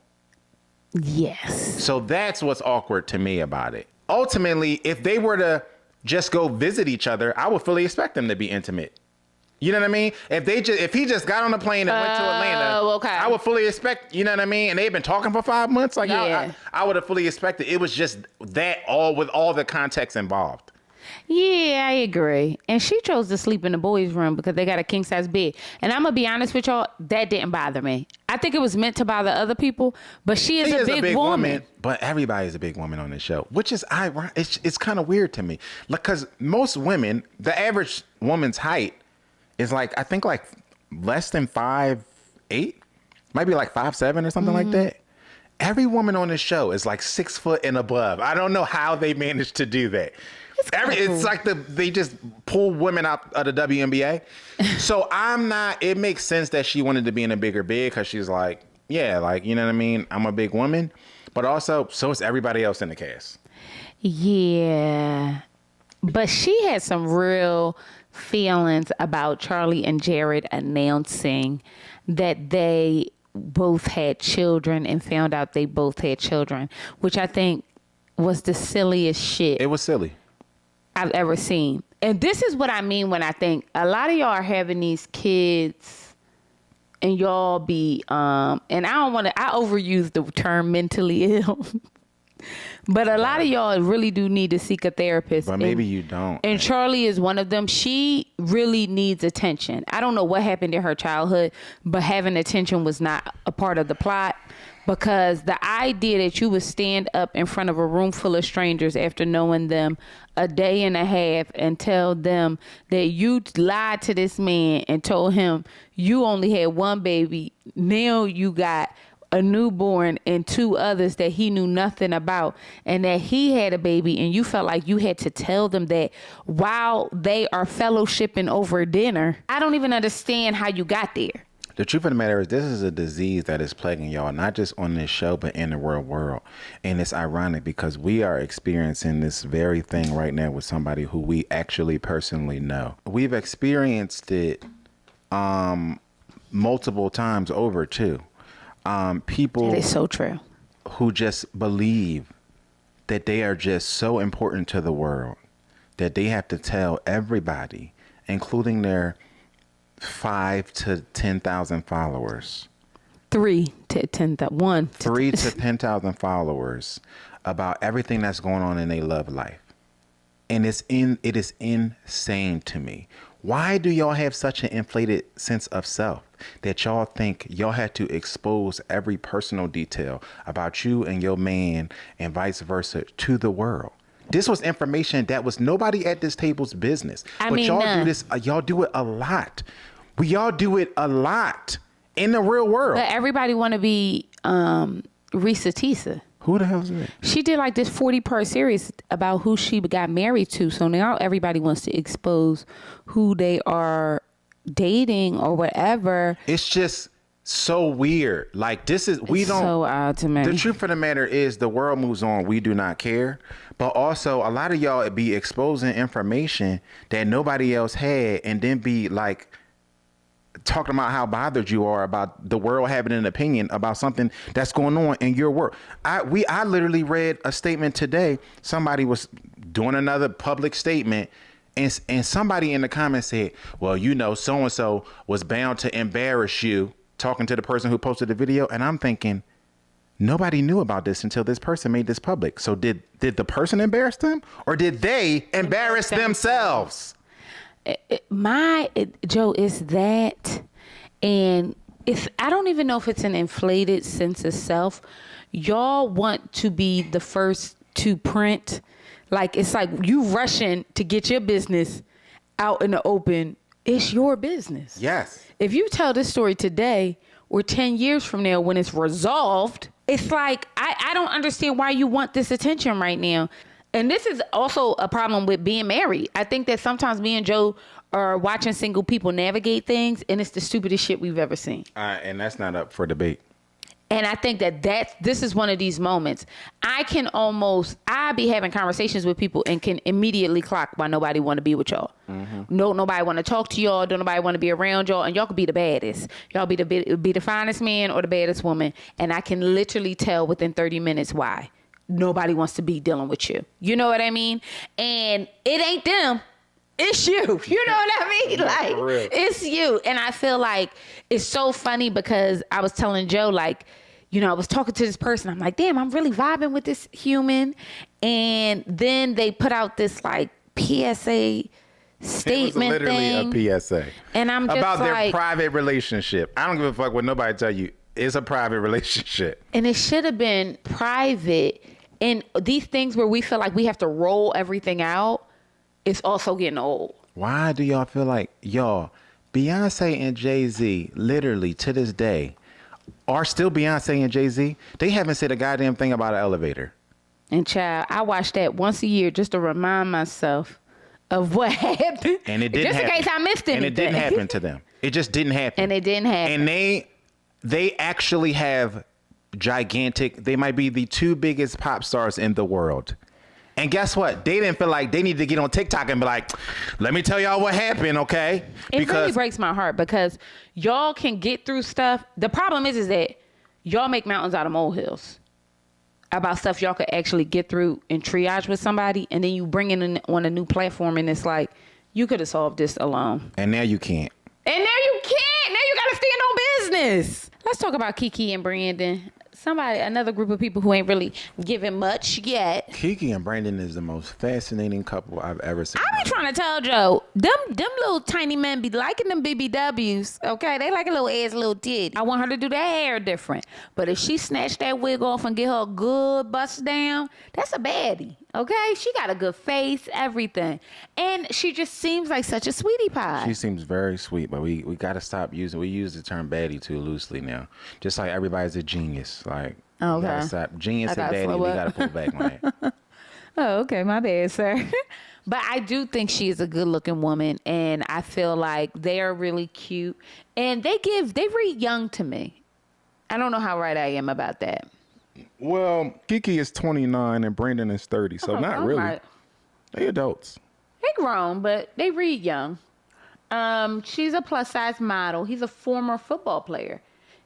Yes. So that's what's awkward to me about it. Ultimately, if they were to just go visit each other, I would fully expect them to be intimate. You know what I mean? If he just got on a plane and went to Atlanta, okay. I would fully expect, you know what I mean? And they've been talking for 5 months. Like yeah. I would have fully expected it was just that all with all the context involved. Yeah, I agree. And she chose to sleep in the boys' room because they got a king size bed. And I'm going to be honest with y'all, that didn't bother me. I think it was meant to bother other people, but she is a big woman. But everybody's a big woman on this show, which is ironic. It's kind of weird to me. Because most women, the average woman's height is like, I think like less than 5'8", might be like 5'7" or something like that. Every woman on this show is like 6 foot and above. I don't know how they managed to do that. It's like they just pull women out of the WNBA. So it makes sense that she wanted to be in a bigger bed because she's like, yeah, like, you know what I mean? I'm a big woman. But also, so is everybody else in the cast. Yeah. But she had some real feelings about Charlie and Jared announcing that they both had children and found out they both had children, which I think was the silliest shit. It was silly. I've ever seen. And this is what I mean when I think a lot of y'all are having these kids and y'all be, and I overuse the term mentally ill, but a lot of y'all really do need to seek a therapist. But maybe you don't. And Charlie is one of them. She really needs attention. I don't know what happened in her childhood, but having attention was not a part of the plot. Because the idea that you would stand up in front of a room full of strangers after knowing them a day and a half and tell them that you lied to this man and told him you only had one baby, now you got a newborn and 2 others that he knew nothing about, and that he had a baby, and you felt like you had to tell them that while they are fellowshipping over dinner. I don't even understand how you got there. The truth of the matter is this is a disease that is plaguing y'all, not just on this show, but in the real world. And it's ironic because we are experiencing this very thing right now with somebody who we actually personally know. We've experienced it multiple times over too. People That is so true. who just believe that they are just so important to the world that they have to tell everybody, including their 5 to 10,000 followers. 3 to 10,000. 3 to 10,000 followers about everything that's going on in their love life. And it is insane to me. Why do y'all have such an inflated sense of self that y'all think y'all have to expose every personal detail about you and your man and vice versa to the world? This was information that was nobody at this table's business. But y'all do this. Y'all do it a lot. Y'all do it a lot in the real world. But everybody want to be Risa Tisa. Who the hell is that? She did like this 40-part series about who she got married to. So now everybody wants to expose who they are dating or whatever. It's just so weird. Like this is so odd to me. The truth of the matter is the world moves on. We do not care. But also a lot of y'all be exposing information that nobody else had and then be like talking about how bothered you are about the world having an opinion about something that's going on in your world. I literally read a statement today. Somebody was doing another public statement and somebody in the comments said, well, you know, so-and-so was bound to embarrass you, talking to the person who posted the video. And I'm thinking, nobody knew about this until this person made this public. So did the person embarrass them or did they embarrass themselves? Joe, is that, and I don't even know if it's an inflated sense of self. Y'all want to be the first to print. Like, it's like you rushing to get your business out in the open. It's your business. Yes. If you tell this story today or 10 years from now when it's resolved, it's like, I don't understand why you want this attention right now. And this is also a problem with being married. I think that sometimes me and Joe are watching single people navigate things, and it's the stupidest shit we've ever seen. And that's not up for debate. And I think that this is one of these moments. I be having conversations with people and can immediately clock why nobody want to be with y'all. Mm-hmm. Nobody want to talk to y'all. Don't nobody want to be around y'all. And y'all could be the baddest. Y'all be the finest man or the baddest woman. And I can literally tell within 30 minutes why. Nobody wants to be dealing with you. You know what I mean? And it ain't them. It's you. You know what I mean? Like, it's you. And I feel like it's so funny because I was telling Joe, like, you know, I was talking to this person. I'm like, damn, I'm really vibing with this human. And then they put out this, like, PSA statement it was literally thing. a PSA. And I'm just about like, their private relationship. I don't give a fuck what nobody tell you. It's a private relationship. And it should have been private. And these things where we feel like we have to roll everything out, it's also getting old. Why do y'all feel like, y'all, Beyonce and Jay-Z, literally to this day, are still Beyonce and Jay-Z? They haven't said a goddamn thing about an elevator. And child, I watch that once a year just to remind myself of what happened. And it didn't happen. Just in case I missed anything. And it didn't happen to them. It just didn't happen. And it didn't happen. And they actually have gigantic, they might be the 2 biggest pop stars in the world. And guess what? They didn't feel like they needed to get on TikTok and be like, let me tell y'all what happened, okay? It really breaks my heart because y'all can get through stuff. The problem is that y'all make mountains out of molehills about stuff y'all could actually get through and triage with somebody. And then you bring it in on a new platform and it's like, you could have solved this alone. And now you can't. And now you can't. Now you got to stand on business. Let's talk about Kiki and Brandon. Another group of people who ain't really giving much yet. Kiki and Brandon is the most fascinating couple I've ever seen. I be trying to tell Joe, them little tiny men be liking them BBWs, okay? They like a little ass, little tit. I want her to do that hair different. But if she snatch that wig off and get her a good bust down, that's a baddie, okay? She got a good face, everything. And she just seems like such a sweetie pie. She seems very sweet, but we got to stop using, we use the term baddie too loosely now. Just like everybody's a genius. Like, okay. We gotta stop. Genius and baddie, we got to pull back on that. Oh, okay. My bad, sir. But I do think she is a good looking woman. And I feel like they are really cute. And they read young to me. I don't know how right I am about that. Well, Kiki is 29 and Brandon is 30. So not really. Right. They adults. They grown, but they read young. She's a plus size model. He's a former football player.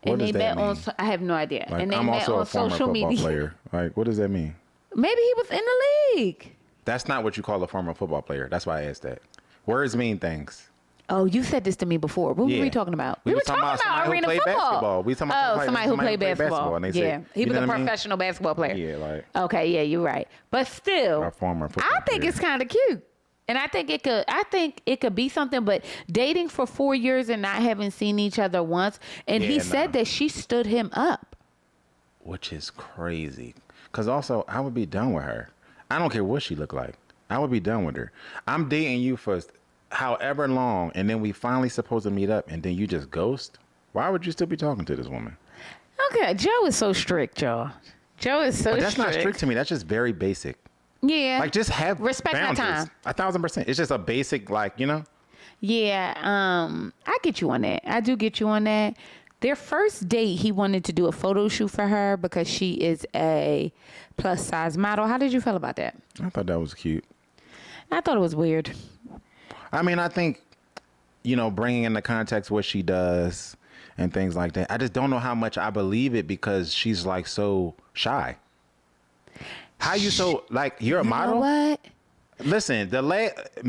And What does they that met mean? I have no idea. Like, and they I'm met also on a former social football media. player. Like, what does that mean? Maybe he was in the league. That's not what you call a former football player. That's why I asked that. Words mean things. Oh, you said this to me before. What were we talking about? We were talking about somebody arena who played football. basketball. We talking about somebody who played basketball. And they Yeah, say, he was a professional basketball player. Yeah, like Okay, yeah, you're right. But still, a former football I think player. it's kind of cute. And I think it could be something, but dating for 4 years and not having seen each other once, and he said that she stood him up. Which is crazy. Because also, I would be done with her. I don't care what she looked like. I would be done with her. I'm dating you for however long, and then we finally supposed to meet up, and then you just ghost? Why would you still be talking to this woman? Okay, Joe is so strict, y'all. Joe is so But that's strict. not strict to me. That's just very basic. Yeah. Like, just have respect my boundaries. time. 1,000%. It's just a basic, like, you know? Yeah, I get you on that. I do get you on that. Their first date, he wanted to do a photo shoot for her because she is a plus size model. How did you feel about that? I thought that was cute. I thought it was weird. I mean, I think, you know, bringing into context what she does and things like that. I just don't know how much I believe it because she's like so shy. How you so like you're a model? You know what? Listen,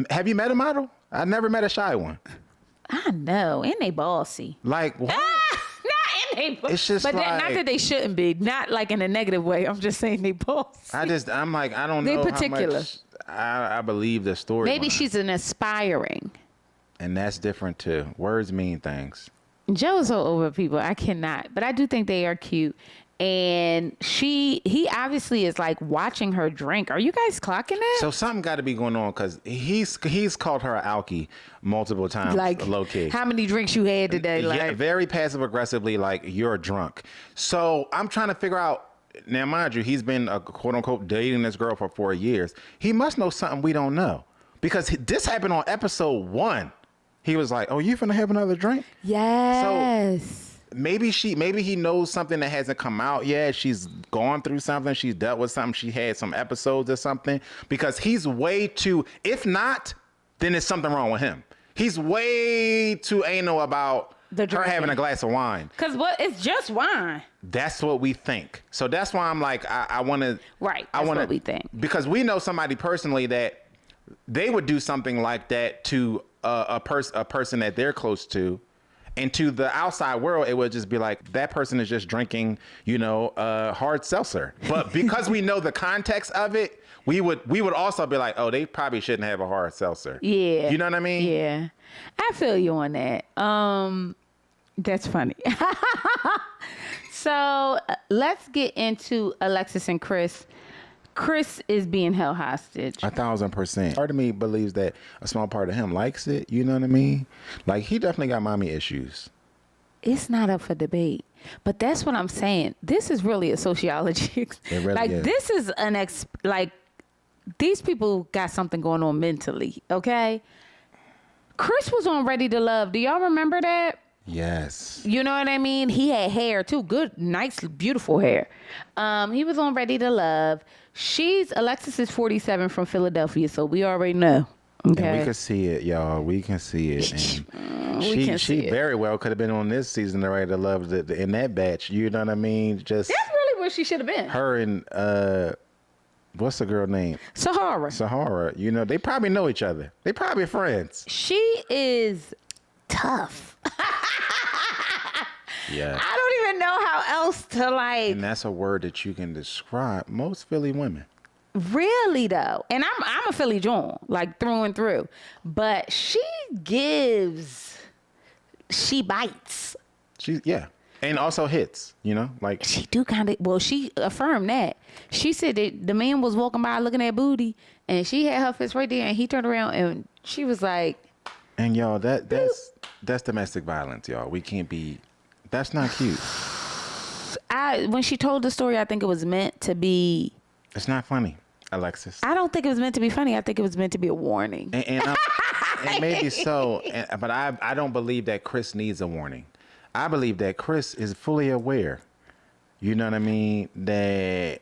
have you met a model? I never met a shy one. I know, and they bossy. Like what? Not in they bossy. It's just but like, not that they shouldn't be. Not like in a negative way. I'm just saying they bossy. I'm like, I don't They know particular. how much I believe the story. Maybe she's an aspiring. And that's different too. Words mean things. Joe is so over people. I cannot. But I do think they are cute. And he obviously is like watching her drink. Are you guys clocking that? So something got to be going on because he's called her an alkie multiple times, like low key. How many drinks you had today? Like, Yeah, very passive aggressively, like you're drunk. So I'm trying to figure out. Now, mind you, he's been quote unquote dating this girl for 4 years. He must know something we don't know because this happened on episode 1. He was like, "Oh, you finna have another drink?" yes. Maybe he knows something that hasn't come out yet. She's gone through something. She's dealt with something. She had some episodes or something because he's way too, if not, then there's something wrong with him. He's way too anal about her having a glass of wine. Because it's just wine. That's what we think. So that's why I'm like, I want to. Right. That's what we think. Because we know somebody personally that they would do something like that to a person that they're close to. And to the outside world, it would just be like, that person is just drinking, hard seltzer. But because we know the context of it, we would also be like, oh, they probably shouldn't have a hard seltzer. Yeah. You know what I mean? Yeah. I feel you on that. That's funny. So let's get into Alexis and Chris. Chris is being held hostage. 1,000%. Part of me believes that a small part of him likes it. You know what I mean? Like, he definitely got mommy issues. It's not up for debate. But that's what I'm saying. This is really a sociology. It really is. This is these people got something going on mentally, okay? Chris was on Ready to Love. Do y'all remember that? Yes. You know what I mean? He had hair too. Good, nice, beautiful hair. He was on Ready to Love. Alexis is 47 from Philadelphia, so we already know. Okay. And we can see it, y'all. We can see it. And she very well could have been on this season of Ready to Love in that batch. You know what I mean? Just that's really where she should have been. Her and what's the girl name? Sahara. You know, they probably know each other. They probably friends. She is tough. Yeah. I don't even know how else to like. And that's a word that you can describe most Philly women. Really though, and I'm a Philly Joan, like through and through. But she bites. And also hits. You know, like she do kind of. Well, she affirmed that. She said that the man was walking by looking at booty, and she had her fist right there, and he turned around, and she was like. And y'all, that's domestic violence, y'all. We can't be. That's not cute. When she told the story, I think it was meant to be. It's not funny, Alexis. I don't think it was meant to be funny. I think it was meant to be a warning. And maybe so, but I don't believe that Chris needs a warning. I believe that Chris is fully aware. You know what I mean? That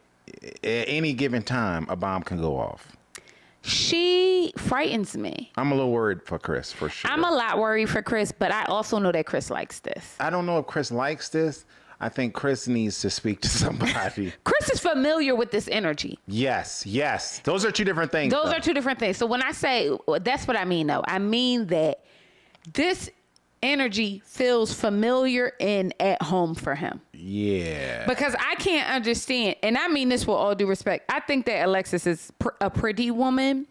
at any given time, a bomb can go off. She frightens me. I'm a little worried for Chris, for sure. I'm a lot worried for Chris, but I also know that Chris likes this. I don't know if Chris likes this. I think Chris needs to speak to somebody. Chris is familiar with this energy. Yes. Those are two different things. Those are two different things. So when I say, that's what I mean, though. I mean that this energy feels familiar and at home for him. Yeah. Because I can't understand, and I mean this with all due respect. I think that Alexis is a pretty woman,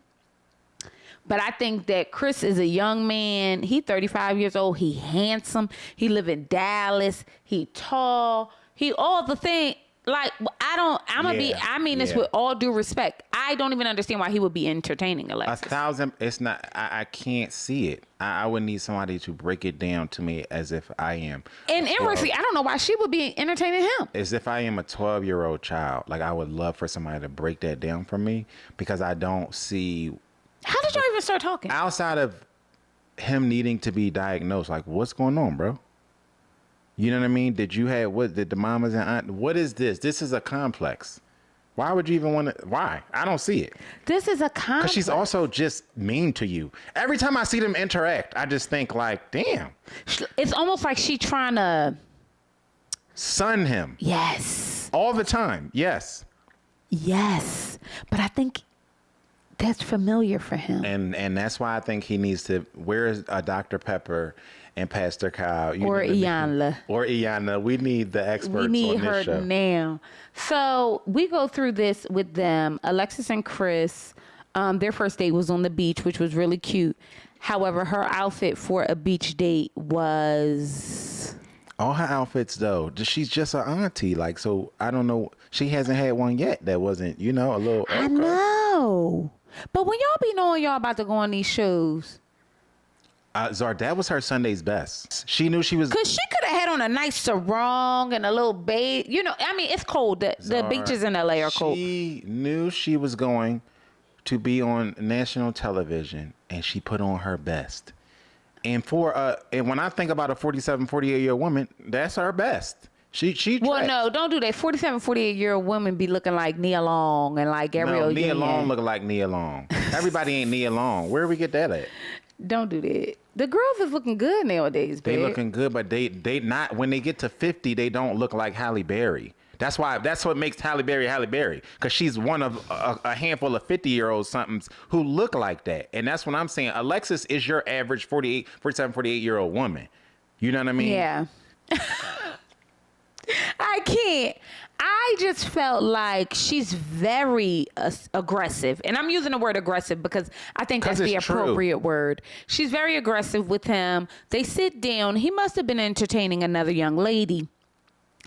but I think that Chris is a young man. He 35 years old. He handsome. He live in Dallas. He tall. He all the thing. Like, I mean this with all due respect. I don't even understand why he would be entertaining Alexis. 1,000, it's not, I can't see it. I would need somebody to break it down to me as if I am. And inversely, I don't know why she would be entertaining him. As if I am a 12-year-old child. Like, I would love for somebody to break that down for me because I don't see. How did y'all even start talking? Outside of him needing to be diagnosed, like, what's going on, bro? You know what I mean? Did the mamas and aunt, what is this? This is a complex. Why would you even want to, why? I don't see it. This is a complex. Because she's also just mean to you. Every time I see them interact, I just think like, damn. It's almost like she trying to. Sun him. Yes. All the time. Yes. Yes. But I think that's familiar for him. And that's why I think he needs to, where's a Dr. Pepper and Pastor Kyle? Or Iyanla. Or Iyanla. We need the experts we need on this show. her now. So we go through this with them. Alexis and Chris, their first date was on the beach, which was really cute. However, her outfit for a beach date was... All her outfits, though, she's just an auntie. Like, so I don't know. She hasn't had one yet that wasn't, a little... Okay. I know. But when y'all be knowing y'all about to go on these shows... Zar, that was her Sunday's best. She knew she was... Because she could have had on a nice sarong and a little babe. It's cold. The beaches in L.A. are cold. She knew she was going to be on national television, and she put on her best. And and when I think about a 47, 48-year-old woman, that's her best. She Well, no, don't do that. 47, 48-year-old women be looking like Nia Long and like Gabrielle Nia Union. Long look like Nia Long. Everybody ain't Nia Long. Where we get that at? Don't do that. The girls is looking good nowadays, babe. They looking good, but they not, when they get to 50, they don't look like Halle Berry. That's what makes Halle Berry, because she's one of a handful of 50-year-old somethings who look like that. And that's what I'm saying. Alexis is your average 47, 48-year-old woman. You know what I mean? Yeah. I can't. I just felt like she's very aggressive. And I'm using the word aggressive because I think that's the appropriate word. She's very aggressive with him. They sit down. He must have been entertaining another young lady.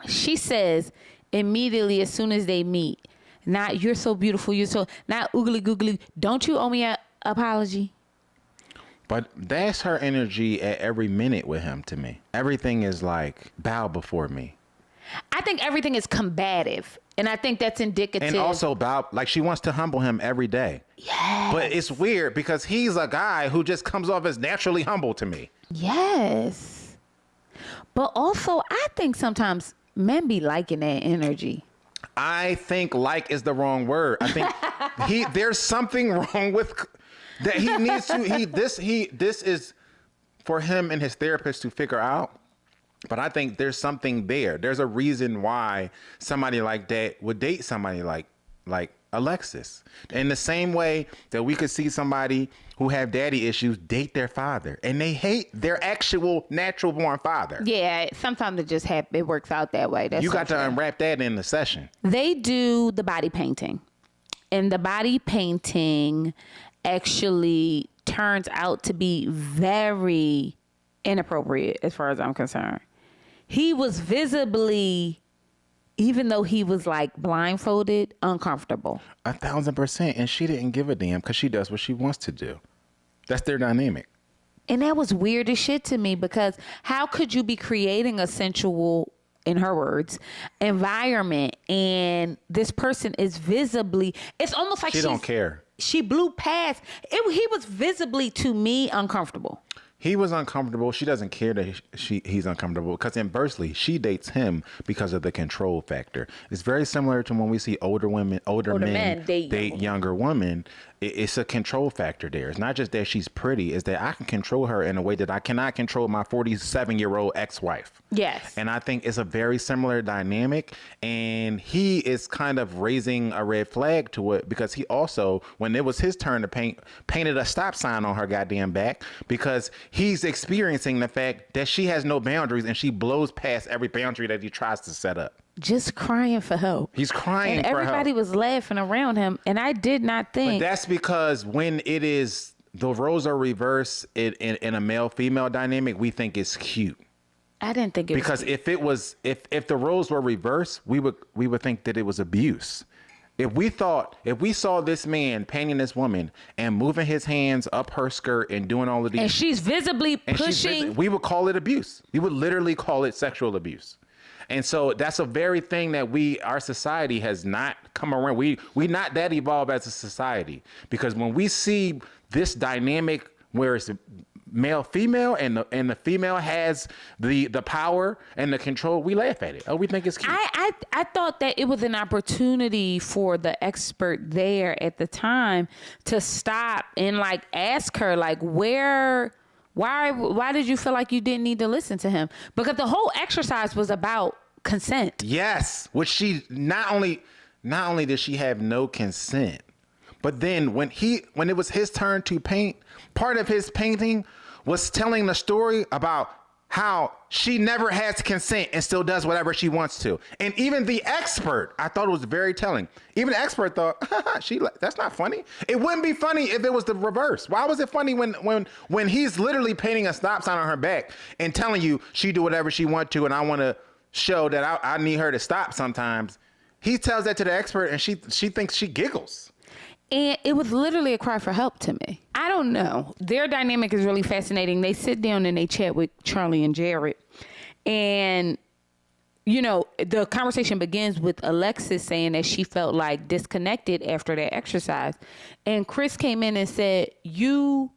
She says immediately as soon as they meet, not you're so beautiful, not oogly googly. Don't you owe me an apology? But that's her energy at every minute with him to me. Everything is like, bow before me. I think everything is combative. And I think that's indicative. And also like she wants to humble him every day. Yes. But it's weird because he's a guy who just comes off as naturally humble to me. Yes. But also, I think sometimes men be liking that energy. I think like is the wrong word. I think there's something wrong with that he needs to, this is for him and his therapist to figure out. But I think there's something there. There's a reason why somebody like that would date somebody like Alexis. In the same way that we could see somebody who have daddy issues date their father, and they hate their actual natural born father. Yeah, sometimes it works out that way. You got to unwrap that in the session. They do the body painting, and the body painting actually turns out to be very inappropriate as far as I'm concerned. He was visibly, even though he was like blindfolded, uncomfortable. 1,000%. And she didn't give a damn because she does what she wants to do. That's their dynamic. And that was weird as shit to me because how could you be creating a sensual, in her words, environment and this person is visibly, it's almost like she don't care. She blew past. He was visibly, to me, uncomfortable. He was uncomfortable. She doesn't care that he's uncomfortable because inversely, she dates him because of the control factor. It's very similar to when we see older men date younger women. it's a control factor there. It's not just that she's pretty, it's that I can control her in a way that I cannot control my 47-year-old ex-wife. Yes. And I think it's a very similar dynamic. And he is kind of raising a red flag to it because he also, when it was his turn to painted a stop sign on her goddamn back because he's experiencing the fact that she has no boundaries and she blows past every boundary that he tries to set up. Just crying for help. He's crying and for help. Everybody was laughing around him. And I did not think. But that's because when it is, the roles are reversed in a male-female dynamic, we think it's cute. I didn't think it was because cute. if it was, if the roles were reversed, we would think that it was abuse. If we saw this man painting this woman and moving his hands up her skirt and doing all of these. And she's visibly pushing. We would call it abuse. We would literally call it sexual abuse. And so that's a very thing that our society has not come around. We not that evolved as a society because when we see this dynamic where it's male female and the female has the power and the control, we laugh at it. Oh, we think it's cute. I thought that it was an opportunity for the expert there at the time to stop and like ask her like why did you feel like you didn't need to listen to him? Because the whole exercise was about consent. Yes, which she not only did she have no consent, but then when it was his turn to paint, part of his painting was telling the story about how she never has consent and still does whatever she wants to. And even the expert, I thought it was very telling. Even the expert thought, that's not funny. It wouldn't be funny if it was the reverse. Why was it funny when he's literally painting a stop sign on her back and telling you she do whatever she want to and I want to show that I need her to stop sometimes. He tells that to the expert and she thinks she giggles. And it was literally a cry for help to me. I don't know. Their dynamic is really fascinating. They sit down and they chat with Charlie and Jared. And, you know, the conversation begins with Alexis saying that she felt like disconnected after that exercise. And Chris came in and said, you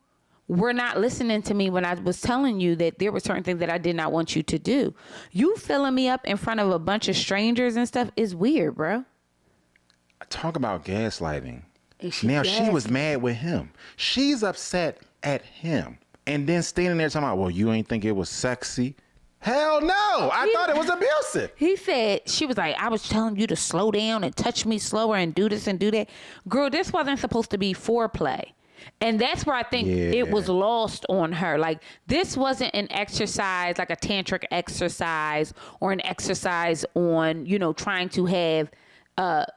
were not listening to me when I was telling you that there were certain things that I did not want you to do. You filling me up in front of a bunch of strangers and stuff is weird, bro. Talk about gaslighting. She was mad with him. She's upset at him. And then standing there talking about, well, you ain't think it was sexy? Hell no. I thought it was abusive. He said, she was like, I was telling you to slow down and touch me slower and do this and do that. Girl, this wasn't supposed to be foreplay. And that's where I think it was lost on her. Like, this wasn't an exercise, like a tantric exercise or an exercise on, you know, trying to have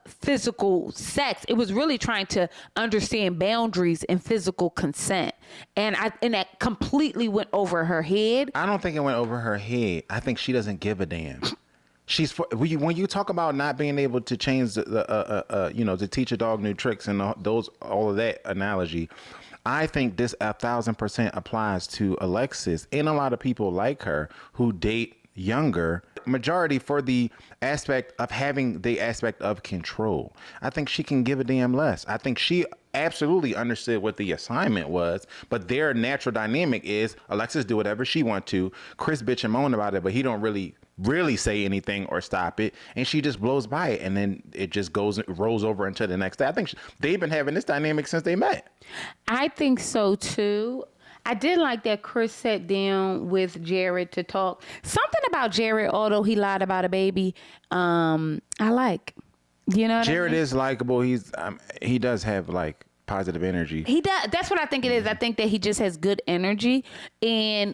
physical sex. It was really trying to understand boundaries and physical consent. And that completely went over her head. I don't think it went over her head. I think she doesn't give a damn. When you talk about not being able to change to teach a dog new tricks and all of that analogy, I think this 1,000% applies to Alexis and a lot of people like her who date younger. Majority for the aspect of having the aspect of control. I think she can give a damn less. I think she absolutely understood what the assignment was, but their natural dynamic is Alexis do whatever she want to. Chris bitch and moan about it, but he don't really say anything or stop it, and she just blows by it, and then it just rolls over into the next day. I think they've been having this dynamic since they met. I think so too. I did like that Chris sat down with Jared to talk. Something about Jared, although he lied about a baby, I like. You know what Jared I mean? is likable. He does have like positive energy. He does. That's what I think it is. I think that he just has good energy, and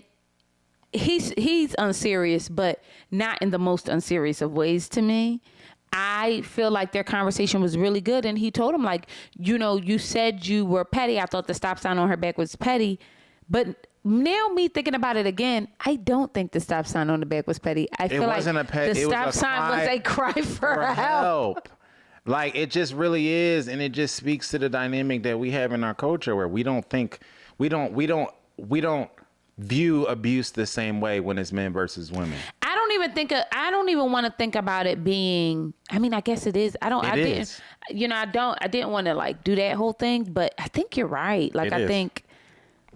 he's unserious, but not in the most unserious of ways to me. I feel like their conversation was really good, and he told him, like, you know, you said you were petty. I thought the stop sign on her back was petty. But now me thinking about it again, I don't think the stop sign on the back was petty. I feel like the stop sign was a cry for help. Like, it just really is, and it just speaks to the dynamic that we have in our culture where we don't view abuse the same way when it's men versus women. I don't even want to think about it being, I mean, I guess it is. I didn't want to like do that whole thing, but I think you're right. Like, I think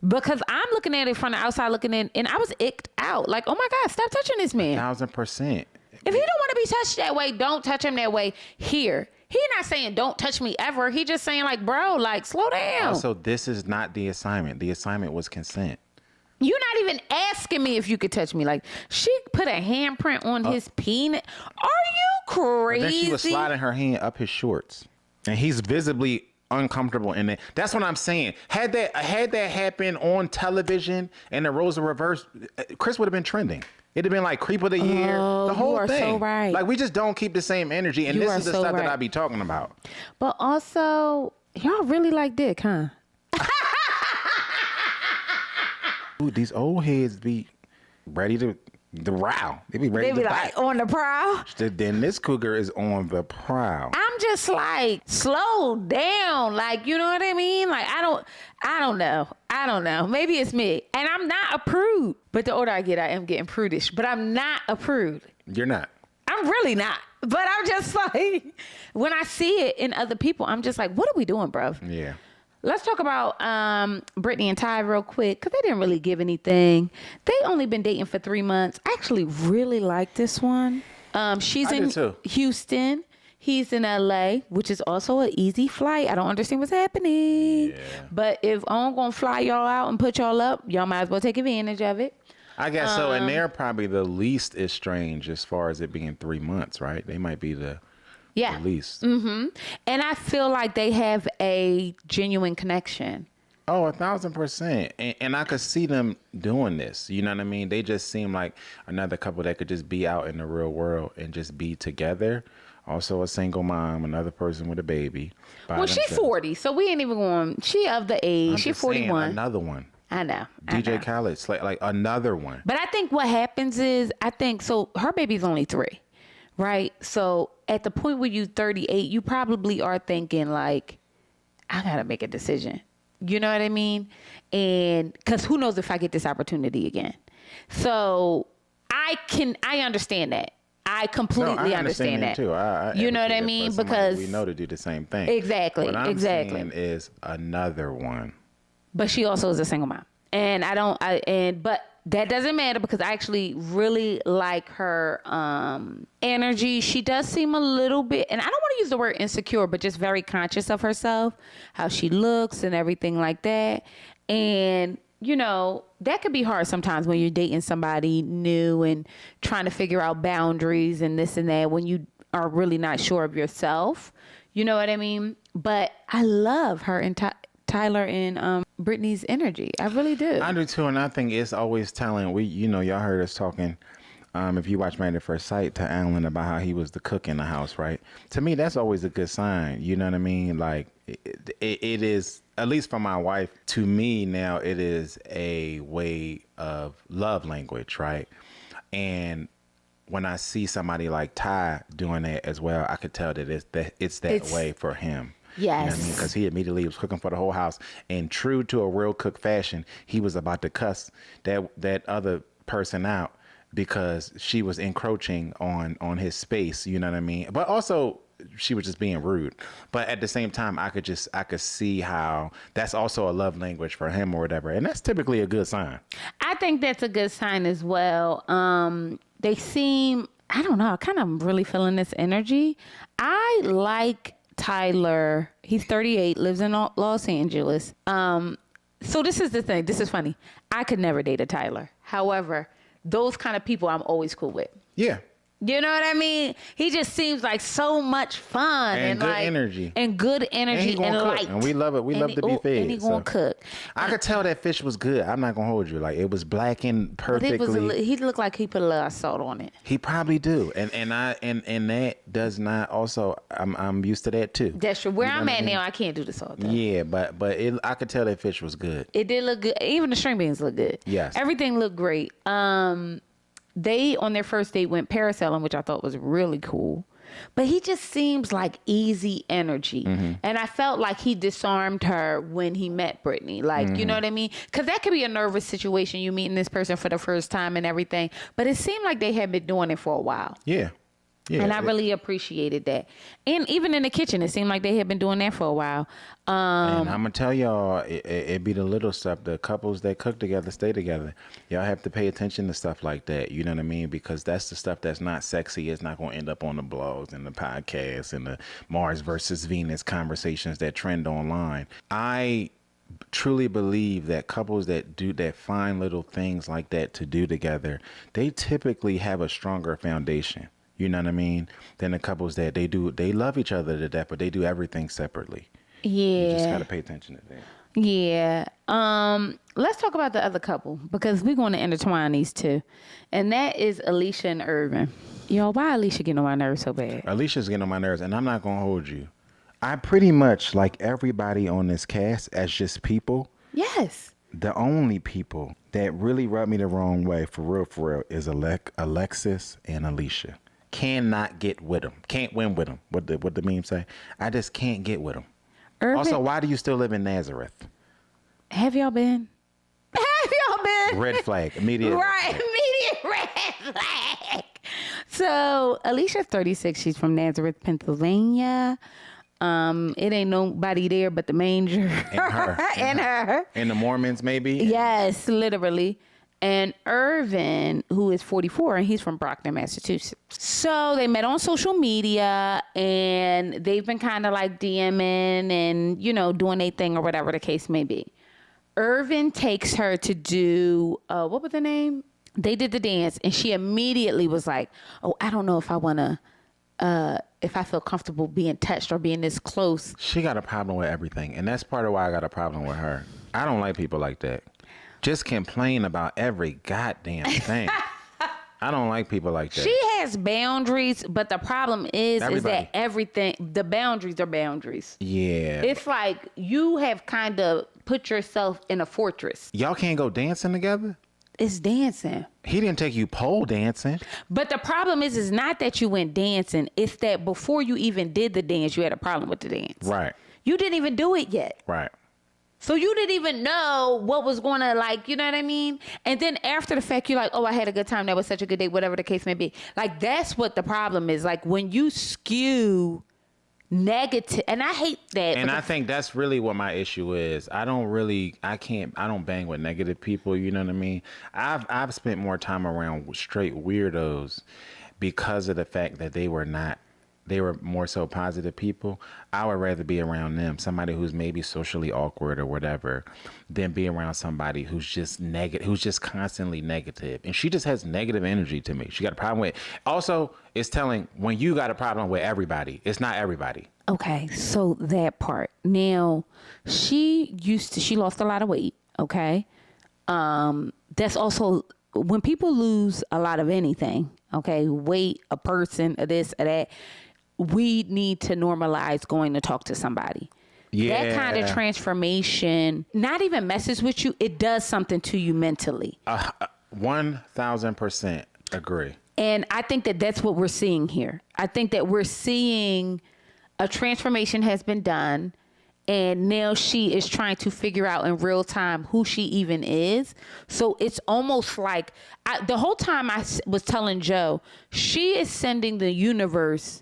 because I'm looking at it from the outside looking in, and I was icked out. Like, oh my God, stop touching this man. 1,000%. If he don't want to be touched that way, don't touch him that way. Here, He not saying don't touch me ever. He just saying like, bro, like slow down. Also, this is not the assignment. The assignment was consent. You're not even asking me if you could touch me. Like, she put a handprint on his penis. Are you crazy? Then she was sliding her hand up his shorts, and he's visibly uncomfortable in it. That's what I'm saying. Had that happened on television and the roles were reversed, Chris would have been trending. It'd have been like creep of the year, the whole you are thing. so right. Like, we just don't keep the same energy, and You this are is the so stuff that right. I be talking about. But also, y'all really like dick, huh? Ooh, these old heads be ready to row. They be ready They be to like fight. on the prowl. Then this cougar is on the prowl. I'm just like, slow down. Like, you know what I mean? Like, I don't know. Maybe it's me. And I'm not a prude. But the older I get, I am getting prudish. But I'm not a prude. You're not. I'm really not. But I'm just like, when I see it in other people, I'm just like, what are we doing, bro? Yeah. Let's talk about Britney and Ty real quick, because they didn't really give anything. They only been dating for 3 months. I actually really like this one. She's I do in too. Houston. He's in LA, which is also an easy flight. I don't understand what's happening. Yeah. But if I'm going to fly y'all out and put y'all up, y'all might as well take advantage of it. I guess so. And they're probably the least estranged as far as it being 3 months, right? They might be the least. Mm-hmm. And I feel like they have a genuine connection. Oh, 1,000%. And I could see them doing this. You know what I mean? They just seem like another couple that could just be out in the real world and just be together. Also a single mom, another person with a baby. Well, she's 40, so we ain't even going. She of the age. She's 41. Another one. I know. DJ Khaled, like another one. But I think what happens is, so her baby's only 3, right? So at the point where you're 38, you probably are thinking like, I got to make a decision. You know what I mean? And because who knows if I get this opportunity again. So I understand that. I completely understand that too. I you know what I advocate mean? for somebody Because we know to do the same thing. Exactly. What I'm exactly. saying is another one. But she also is a single mom. But that doesn't matter because I actually really like her energy. She does seem a little bit, and I don't want to use the word insecure, but just very conscious of herself, how she looks and everything like that. And, you know, that could be hard sometimes when you're dating somebody new and trying to figure out boundaries and this and that when you are really not sure of yourself. You know what I mean? But I love her and Tyler and Britney's energy. I really do. I do too, and I think it's always telling. Y'all heard us talking. If you watch Married at First Sight, to Alan about how he was the cook in the house, right? To me, that's always a good sign. You know what I mean? Like it is, at least for my wife. To me now, it is a way of love language, right? And when I see somebody like Ty doing that as well, I could tell that it's that way for him. Yes. You know what I mean? Because he immediately was cooking for the whole house. And true to a real cook fashion, he was about to cuss that other person out because she was encroaching on his space. You know what I mean? But also, she was just being rude. But at the same time, I could see how that's also a love language for him or whatever. And that's typically a good sign. I think that's a good sign as well. They seem, I don't know, I kind of really feeling this energy. I like Tyler. He's 38, lives in Los Angeles. So this is the thing. This is funny. I could never date a Tyler. However, those kind of people I'm always cool with. Yeah. You know what I mean? He just seems like so much fun And good like, energy. and good energy he gonna and cook, light. and we love it. We love to be fed. And he gonna cook. I could tell that fish was good. I'm not gonna hold you. Like, it was blackened But perfectly. he looked like he put a lot of salt on it. He probably do, and that does not. Also, I'm used to that too. That's true. Where I'm at now, I can't do the salt. Though. Yeah, but I could tell that fish was good. It did look good. Even the string beans look good. Yes. Everything looked great. They, on their first date, went parasailing, which I thought was really cool. But he just seems like easy energy. Mm-hmm. And I felt like he disarmed her when he met Britney. Like, you know what I mean? Because that could be a nervous situation, you meeting this person for the first time and everything. But it seemed like they had been doing it for a while. Yeah. Yeah, and I really appreciated that. And even in the kitchen, it seemed like they had been doing that for a while. And I'm gonna tell y'all, it be the little stuff. The couples that cook together stay together. Y'all have to pay attention to stuff like that. You know what I mean? Because that's the stuff that's not sexy. It's not gonna end up on the blogs and the podcasts and the Mars versus Venus conversations that trend online. I truly believe that couples that find little things like that to do together, they typically have a stronger foundation. You know what I mean? Than the couples that they love each other to death, but they do everything separately. Yeah. You just got to pay attention to that. Yeah. Let's talk about the other couple because we're going to intertwine these two. And that is Alicia and Irvin. Yo, why Alicia getting on my nerves so bad? Alicia's getting on my nerves, and I'm not going to hold you. I pretty much like everybody on this cast as just people. Yes. The only people that really rub me the wrong way, for real, is Alexis and Alicia. Cannot get with them. Can't win with them. What the meme say? I just can't get with them. Irvin, Also, why do you still live in Nazareth? have y'all been? Have y'all been? Red flag. Immediate. Right. Immediate red flag. So Alicia's 36. She's from Nazareth, Pennsylvania. It ain't nobody there but the manger. And her. And her. And the Mormons, maybe? Yes, literally. And Irvin, who is 44, and he's from Brockton, Massachusetts. So they met on social media, and they've been kind of like DMing and, doing their thing or whatever the case may be. Irvin takes her to do, what was the name? They did the dance, and she immediately was like, oh, I don't know if I want to, if I feel comfortable being touched or being this close. She got a problem with everything, and that's part of why I got a problem with her. I don't like people like that. Just complain about every goddamn thing. I don't like people like that. She has boundaries, but the problem is that everything, the boundaries are boundaries. Yeah. It's like you have kind of put yourself in a fortress. Y'all can't go dancing together? It's dancing. He didn't take you pole dancing. But the problem is not that you went dancing. It's that before you even did the dance, you had a problem with the dance. Right. You didn't even do it yet. Right. So you didn't even know what was going to, you know what I mean? And then after the fact, you're like, oh, I had a good time. That was such a good day, whatever the case may be. Like, that's what the problem is. Like, when you skew negative, and I hate that. And I think that's really what my issue is. I don't bang with negative people, you know what I mean? I've spent more time around straight weirdos because of the fact that they were more so positive people. I would rather be around them, somebody who's maybe socially awkward or whatever, than be around somebody who's just negative, who's just constantly negative. And she just has negative energy to me. She got a problem with. Also, it's telling when you got a problem with everybody, it's not everybody. Okay, so that part. Now, she lost a lot of weight, okay? That's also, when people lose a lot of anything, okay, weight, a person, a this, a that, we need to normalize going to talk to somebody. Yeah. That kind of transformation not even messes with you. It does something to you mentally. 1,000% agree. And I think that that's what we're seeing here. I think that we're seeing a transformation has been done. And now she is trying to figure out in real time who she even is. So it's almost like the whole time I was telling Joe, she is sending the universe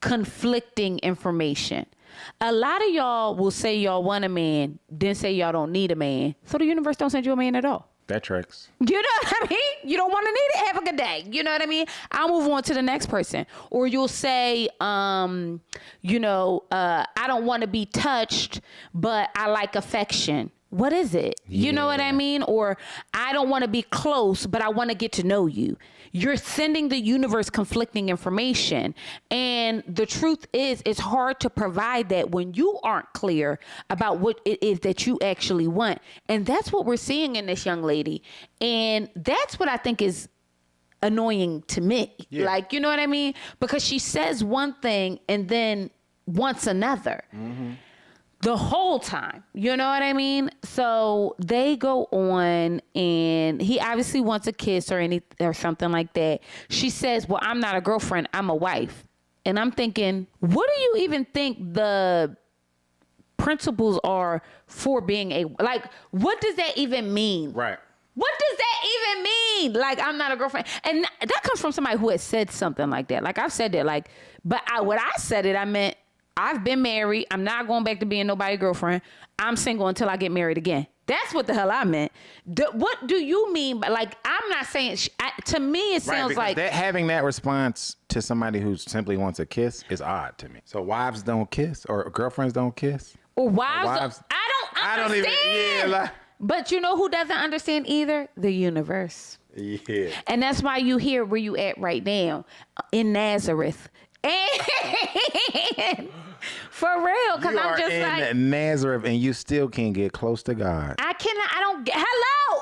conflicting information. A lot of y'all will say y'all want a man, then say y'all don't need a man. So the universe don't send you a man at all. That tricks. You know what I mean? You don't want to need it. Have a good day. You know what I mean? I'll move on to the next person. Or you'll say, I don't want to be touched, but I like affection. What is it? Yeah. You know what I mean? Or I don't want to be close, but I want to get to know you. You're sending the universe conflicting information. And the truth is, it's hard to provide that when you aren't clear about what it is that you actually want. And that's what we're seeing in this young lady. And that's what I think is annoying to me. Yeah. Like, you know what I mean? Because she says one thing and then wants another. Mm-hmm. The whole time, you know what I mean? So they go on, and he obviously wants a kiss or something like that. She says, well, I'm not a girlfriend, I'm a wife. And I'm thinking, what do you even think the principles are for being what does that even mean? Right. What does that even mean? Like, I'm not a girlfriend. And that comes from somebody who has said something like that. Like, I've said that. Like, but when I said it, I meant I've been married. I'm not going back to being nobody's girlfriend. I'm single until I get married again. That's what the hell I meant. What do you mean? Like, I'm not saying, to me, it sounds like. Having that response to somebody who simply wants a kiss is odd to me. So wives don't kiss or girlfriends don't kiss? Or wives I don't understand. But you know who doesn't understand either? The universe. Yeah. And that's why you here where you at right now, in Nazareth. And for real, because I'm just in Nazareth and you still can't get close to God. Hello,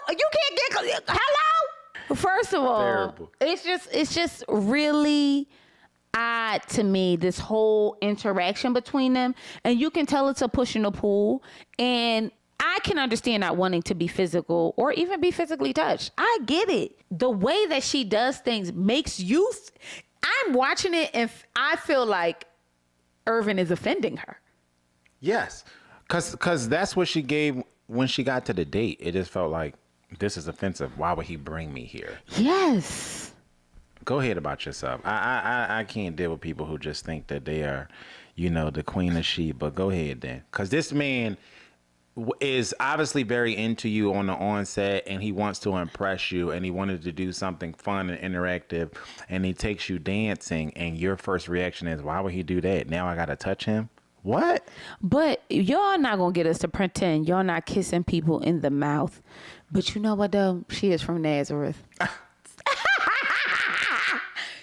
you can't get hello. First of all, terrible. It's just really odd to me, this whole interaction between them, and you can tell it's a push and a pull. And I can understand not wanting to be physical or even be physically touched. I get it. The way that she does things makes you. I'm watching it and I feel like Irvin is offending her. Yes, because that's what she gave when she got to the date. It just felt like, this is offensive. Why would he bring me here? Yes. Go ahead about yourself. I can't deal with people who just think that they are, the queen of sheep. But go ahead then, because this man is obviously very into you on the onset, and he wants to impress you, and he wanted to do something fun and interactive, and he takes you dancing, and your first reaction is, why would he do that? Now I gotta touch him? What? But y'all not gonna get us to pretend y'all not kissing people in the mouth. But you know what though? She is from Nazareth.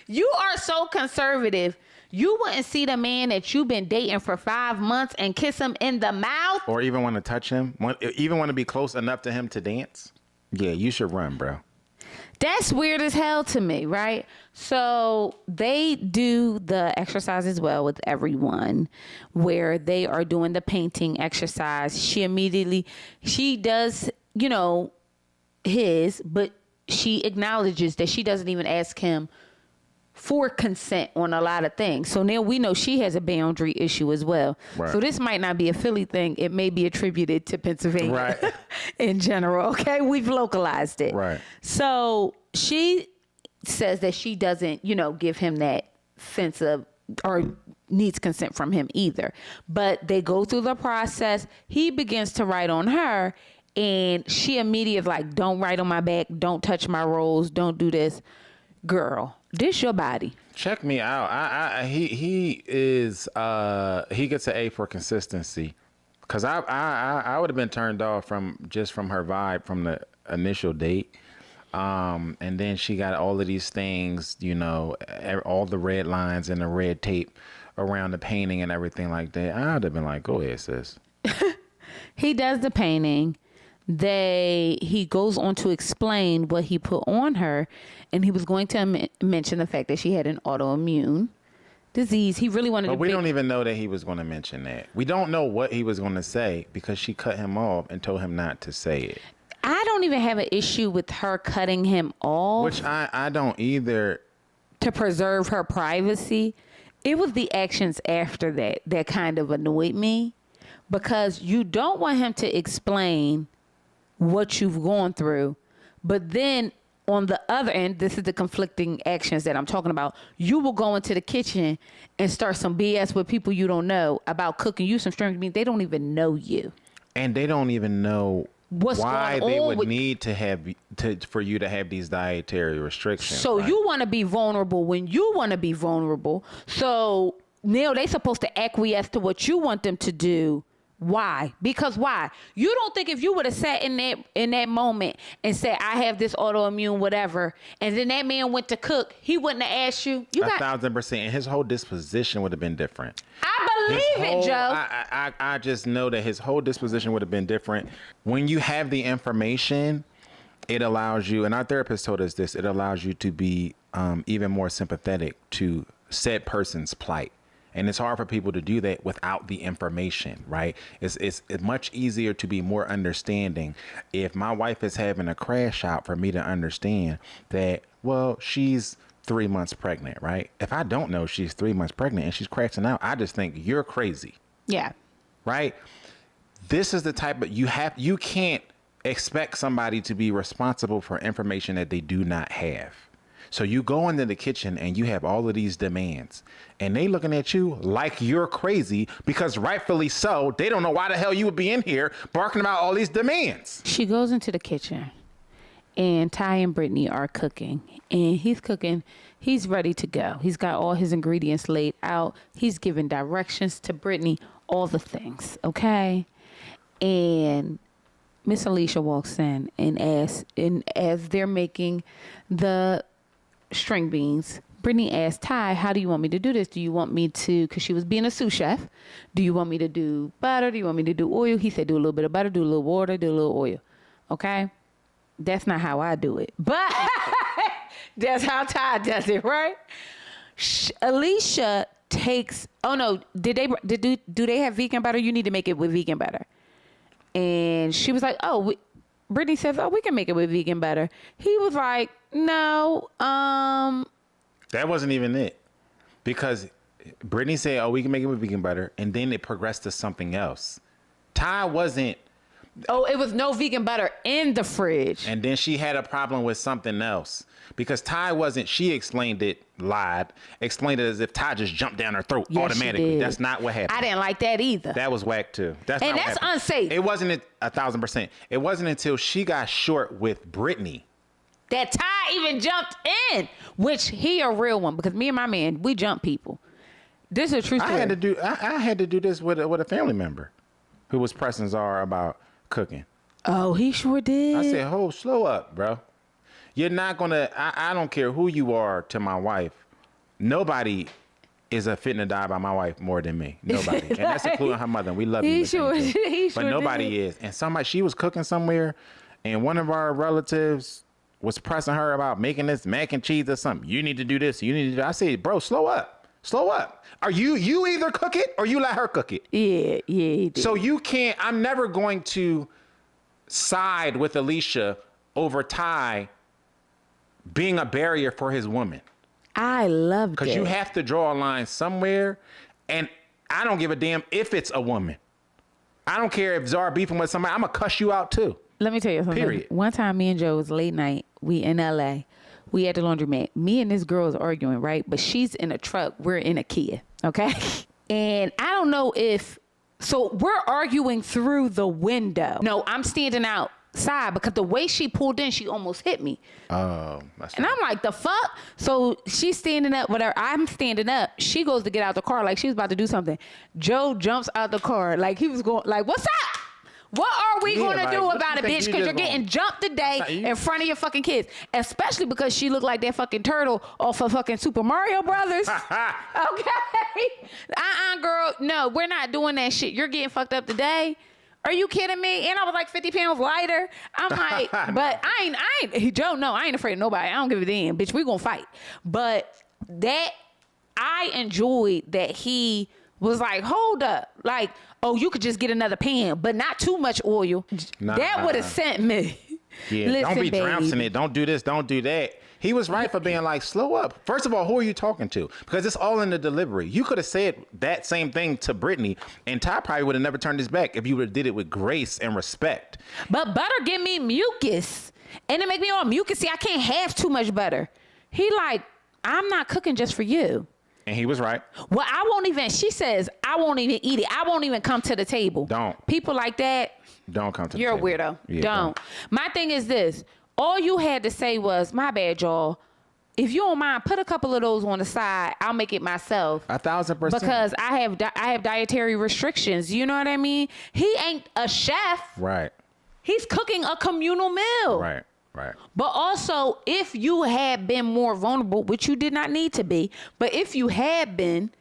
You are so conservative. You wouldn't see the man that you've been dating for 5 months and kiss him in the mouth? Or even want to touch him? Even want to be close enough to him to dance? Yeah, you should run, bro. That's weird as hell to me, right? So they do the exercise as well with everyone, where they are doing the painting exercise. She does, his, but she acknowledges that she doesn't even ask him for consent on a lot of things. So now we know she has a boundary issue as well. Right. So this might not be a Philly thing. It may be attributed to Pennsylvania right. in general. Okay. We've localized it. Right. So she says that she doesn't, give him that sense of, or needs consent from him either. But they go through the process. He begins to write on her, and she immediately like, don't write on my back. Don't touch my rolls. Don't do this. Girl, this your body. Check me out. He gets an A for consistency, because I would have been turned off from her vibe from the initial date, and then she got all of these things, all the red lines and the red tape around the painting and everything like that. I would have been like, go ahead, sis. He does the painting. He goes on to explain what he put on her, and he was going to mention the fact that she had an autoimmune disease. He really wanted to. But we don't even know that he was going to mention that. We don't know what he was going to say because she cut him off and told him not to say it. I don't even have an issue with her cutting him off. Which I don't either. To preserve her privacy. It was the actions after that kind of annoyed me, because you don't want him to explain what you've gone through, but then on the other end, this is the conflicting actions that I'm talking about. You will go into the kitchen and start some BS with people you don't know about cooking you some string beans. They don't even know you, and they don't even know why they would need for you to have these dietary restrictions. So right? You want to be vulnerable when you want to be vulnerable. So now they supposed to acquiesce to what you want them to do. Why? Because why? You don't think if you would have sat in that moment and said, I have this autoimmune, whatever, and then that man went to cook, he wouldn't have asked you? 1,000%. And his whole disposition would have been different. I believe it, Joe. I just know that his whole disposition would have been different. When you have the information, it allows you, and our therapist told us this, it allows you to be even more sympathetic to said person's plight. And it's hard for people to do that without the information, right? It's much easier to be more understanding if my wife is having a crash out for me to understand that, well, she's 3 months pregnant, right? If I don't know she's 3 months pregnant and she's crashing out, I just think you're crazy. Yeah. Right? This is the type of, you can't expect somebody to be responsible for information that they do not have. So you go into the kitchen and you have all of these demands and they looking at you like you're crazy because rightfully so, they don't know why the hell you would be in here barking about all these demands. She goes into the kitchen and Ty and Britney are cooking and he's cooking. He's ready to go. He's got all his ingredients laid out. He's giving directions to Britney, all the things. Okay. And Miss Alicia walks in and as they're making the string beans, Britney asked Ty, how do you want me to do this? Do you want me to, because she was being a sous chef, do you want me to do butter? Do you want me to do oil? He said, do a little bit of butter, do a little water, do a little oil. Okay? That's not how I do it. But that's how Ty does it, right? Alicia takes, oh no, do they have vegan butter? You need to make it with vegan butter. And she was like, Britney says, we can make it with vegan butter. He was like, no. That wasn't even it. Because Britney said, we can make it with vegan butter. And then it progressed to something else. Ty wasn't. It was no vegan butter in the fridge. And then she had a problem with something else. Because Ty wasn't, she explained it, explained it as if Ty just jumped down her throat automatically. That's not what happened. I didn't like that either. That was whack too. That's unsafe. It wasn't 1,000%. It wasn't until she got short with Britney that Ty even jumped in, which he a real one because me and my man, we jump people. This is a true story. I had to do this with a family member who was pressing Zar about cooking. Oh, he sure did. I said, slow up, bro. You're not gonna. I don't care who you are to my wife. Nobody is a fitting to die by my wife more than me. Nobody, and that's including her mother. We love you, but nobody is. And she was cooking somewhere, and one of our relatives was pressing her about making this mac and cheese or something. You need to do this. You need to do that. I said, bro, slow up. Slow up. Are you either cook it or you let her cook it? Yeah, he did. So you can't. I'm never going to side with Alicia over Ty being a barrier for his woman. I loved it. Because you have to draw a line somewhere, and I don't give a damn if it's a woman. I don't care if Zar beefing with somebody. I'm going to cuss you out too. Let me tell you something. Period. One time me and Joe was late night. We in LA. We at the laundromat. Me and this girl is arguing, right? But she's in a truck. We're in a Kia. Okay? And I don't know so we're arguing through the window. No, I'm standing outside because the way she pulled in, she almost hit me. Oh, and I'm like, the fuck? So she's standing up, whatever. I'm standing up. She goes to get out the car like she was about to do something. Joe jumps out the car like he was going, like, what's up? What are we going to do about it, bitch? Because you're getting jumped today in front of your fucking kids. Especially because she looked like that fucking turtle off of fucking Super Mario Brothers. Okay? Girl. No, we're not doing that shit. You're getting fucked up today. Are you kidding me? And I was like 50 pounds lighter. I'm like, but I ain't, Joe, no, I ain't afraid of nobody. I don't give a damn, bitch. We gonna fight. But that, I enjoyed that he was like, hold up. Like, you could just get another pan, but not too much oil. That would have sent me. Yeah, listen, don't be trouncing it. Don't do this. Don't do that. He was right for being like, slow up. First of all, who are you talking to? Because it's all in the delivery. You could have said that same thing to Britney, and Ty probably would have never turned his back if you would have did it with grace and respect. But butter give me mucus, and it make me all mucusy. I can't have too much butter. He like, I'm not cooking just for you. And he was right. Well, she says, I won't even eat it. I won't even come to the table. Don't. People like that. Don't come to the table. table. You're a weirdo. Yeah, don't. My thing is this. All you had to say was, my bad, y'all. If you don't mind, put a couple of those on the side. I'll make it myself. 1,000%. Because I have dietary restrictions. You know what I mean? He ain't a chef. Right. He's cooking a communal meal. Right. Right. But also, if you had been more vulnerable, which you did not need to be, but if you had been,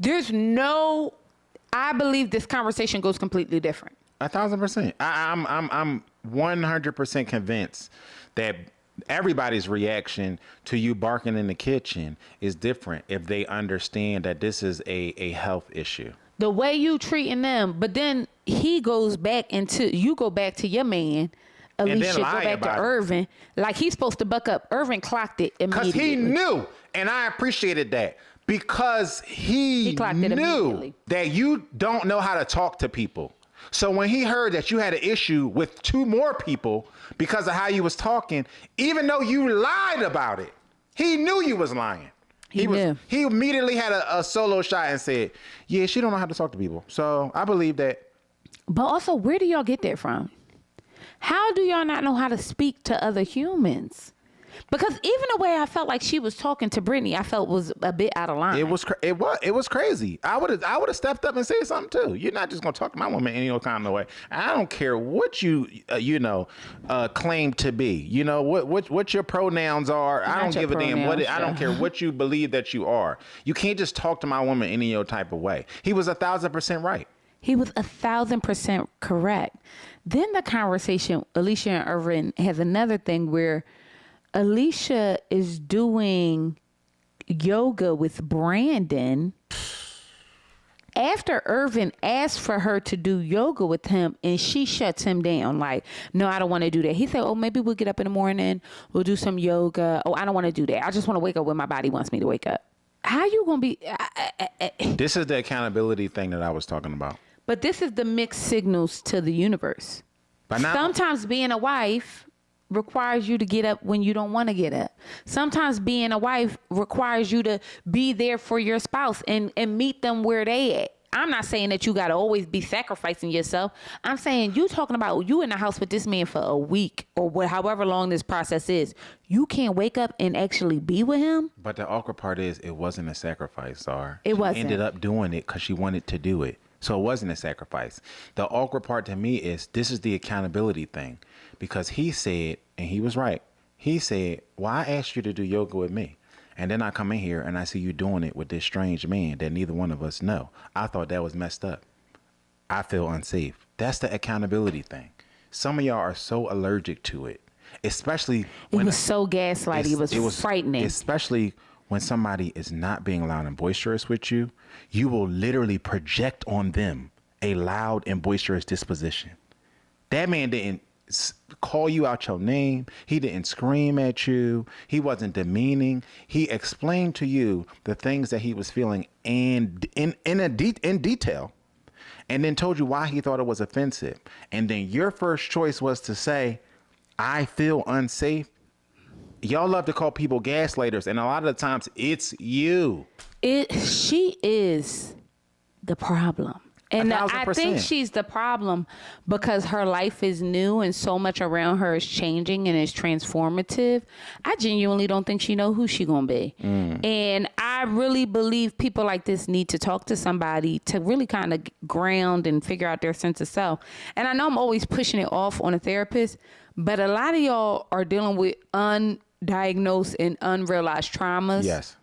I believe this conversation goes completely different. 1,000%. I'm 100% convinced that everybody's reaction to you barking in the kitchen is different if they understand that this is a health issue. The way you treating them, but then you go back to your man. Alicia, go back to Irvin. Like he's supposed to buck up. Irvin clocked it immediately. Because he knew, and I appreciated that. Because he clocked it knew immediately. that you don't know how to talk to people. So when he heard that you had an issue with 2 more people because of how you was talking, even though you lied about it, he knew you was lying. He immediately had a solo shot and said, yeah, she don't know how to talk to people. So I believe that. But also, where do y'all get that from? How do y'all not know how to speak to other humans? Because even the way I felt like she was talking to Britney, I felt was a bit out of line. It was crazy. I would have stepped up and said something too. You're not just gonna talk to my woman any kind of way. I don't care what you claim to be. You know what your pronouns are. I don't give a damn what. I don't care what you believe that you are. You can't just talk to my woman any type of way. He was 1,000% right. He was 1,000% correct. Then the conversation, Alicia and Irvin has another thing where Alicia is doing yoga with Brandon after Irvin asked for her to do yoga with him, and she shuts him down like, no, I don't want to do that. He said, oh, maybe we'll get up in the morning. We'll do some yoga. Oh, I don't want to do that. I just want to wake up when my body wants me to wake up. How you going to be? This is the accountability thing that I was talking about. But this is the mixed signals to the universe. Sometimes being a wife requires you to get up when you don't want to get up. Sometimes being a wife requires you to be there for your spouse and meet them where they at. I'm not saying that you got to always be sacrificing yourself. I'm saying you talking about you in the house with this man for a week or however long this process is. You can't wake up and actually be with him. But the awkward part is it wasn't a sacrifice, Zar. It wasn't. She ended up doing it because she wanted to do it. So it wasn't a sacrifice. The awkward part to me is this is the accountability thing. Because he said, and he was right, he said, well, I asked you to do yoga with me. And then I come in here and I see you doing it with this strange man that neither one of us know. I thought that was messed up. I feel unsafe. That's the accountability thing. Some of y'all are so allergic to it, especially when it was so gaslighty. It was frightening. Especially when somebody is not being loud and boisterous with you, you will literally project on them a loud and boisterous disposition. That man didn't call you out your name. He didn't scream at you. He wasn't demeaning. He explained to you the things that he was feeling and in detail, and then told you why he thought it was offensive. And then your first choice was to say, I feel unsafe. Y'all love to call people gaslighters, and a lot of the times it's you. She is the problem. And I 1,000%. think she's the problem because her life is new and so much around her is changing and is transformative. I genuinely don't think she know who she gonna be. And I really believe people like this need to talk to somebody to really kind of ground and figure out their sense of self. And I know I'm always pushing it off on a therapist, but a lot of y'all are dealing with undiagnosed and unrealized traumas. Yes.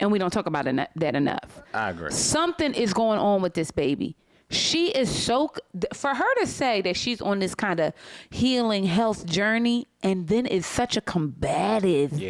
And we don't talk about that enough. I agree. Something is going on with this baby. She is for her to say that she's on this kind of healing health journey and then is such a combative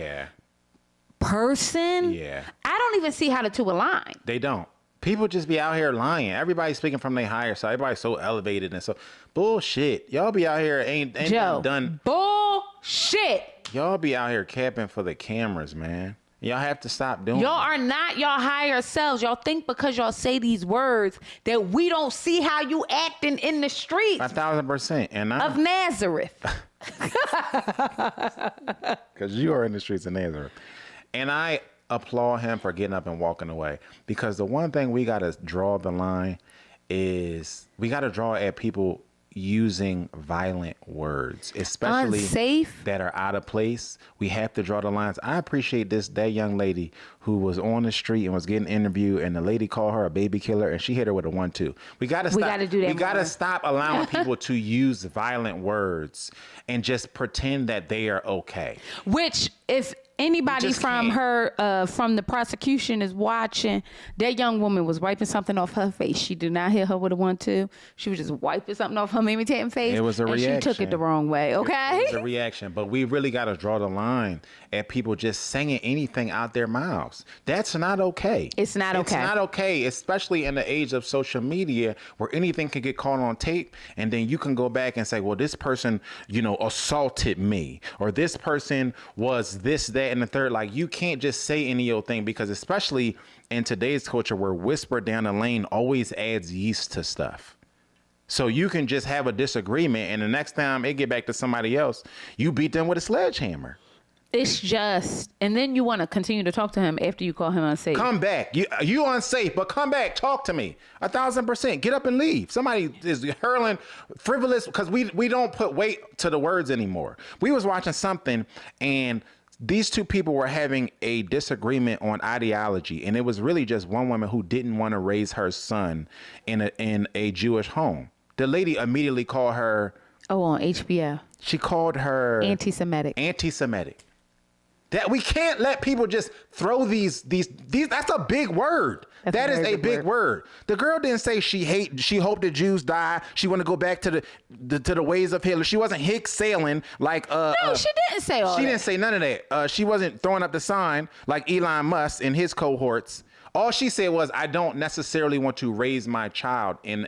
person. Yeah. I don't even see how the two align. They don't. People just be out here lying. Everybody's speaking from their higher side. Everybody's so elevated and so bullshit. Y'all be out here ain't Joe, done. Bullshit. Y'all be out here capping for the cameras, man. Y'all have to stop doing Y'all it. are not y'all higher selves. Y'all think because y'all say these words that we don't see how you acting in the streets 1,000%. And of Nazareth. Because you are in the streets of Nazareth. And I applaud him for getting up and walking away. Because the one thing we got to draw the line is we got to draw at people using violent words, especially unsafe, that are out of place. We have to draw the lines. I appreciate that young lady who was on the street and was getting interviewed, and the lady called her a baby killer, and she hit her with a 1-2. We got to stop. We got to do that. We got to stop allowing people to use violent words and just pretend that they are okay. Which, if anybody from the prosecution is watching, that young woman was wiping something off her face. She did not hit her with a 1-2. She was just wiping something off her imitating face. It was a reaction. She took it the wrong way. Okay, it was a reaction. But we really got to draw the line at people just saying anything out their mouths. That's not okay. It's not okay. It's not okay, especially in the age of social media where anything can get caught on tape, and then you can go back and say, well, this person, assaulted me, or this person was this, that, and the third. Like, you can't just say any old thing, because especially in today's culture where whisper down the lane always adds yeast to stuff. So you can just have a disagreement, and the next time it get back to somebody else, you beat them with a sledgehammer. It's just, and then you want to continue to talk to him after you call him unsafe. Come back. You unsafe, but come back. Talk to me. 1,000%. Get up and leave. Somebody is hurling frivolous, because we don't put weight to the words anymore. We was watching something, and these two people were having a disagreement on ideology, and it was really just one woman who didn't want to raise her son in a Jewish home. The lady immediately called her. Oh, on HBO. She called her anti-Semitic. That we can't let people just throw these. That's a big word. That is a big word. The girl didn't say she hoped the Jews die. She want to go back to the ways of Hitler. She wasn't hick sailing like No, she didn't say all that. She didn't say none of that. She wasn't throwing up the sign like Elon Musk and his cohorts. All she said was, I don't necessarily want to raise my child in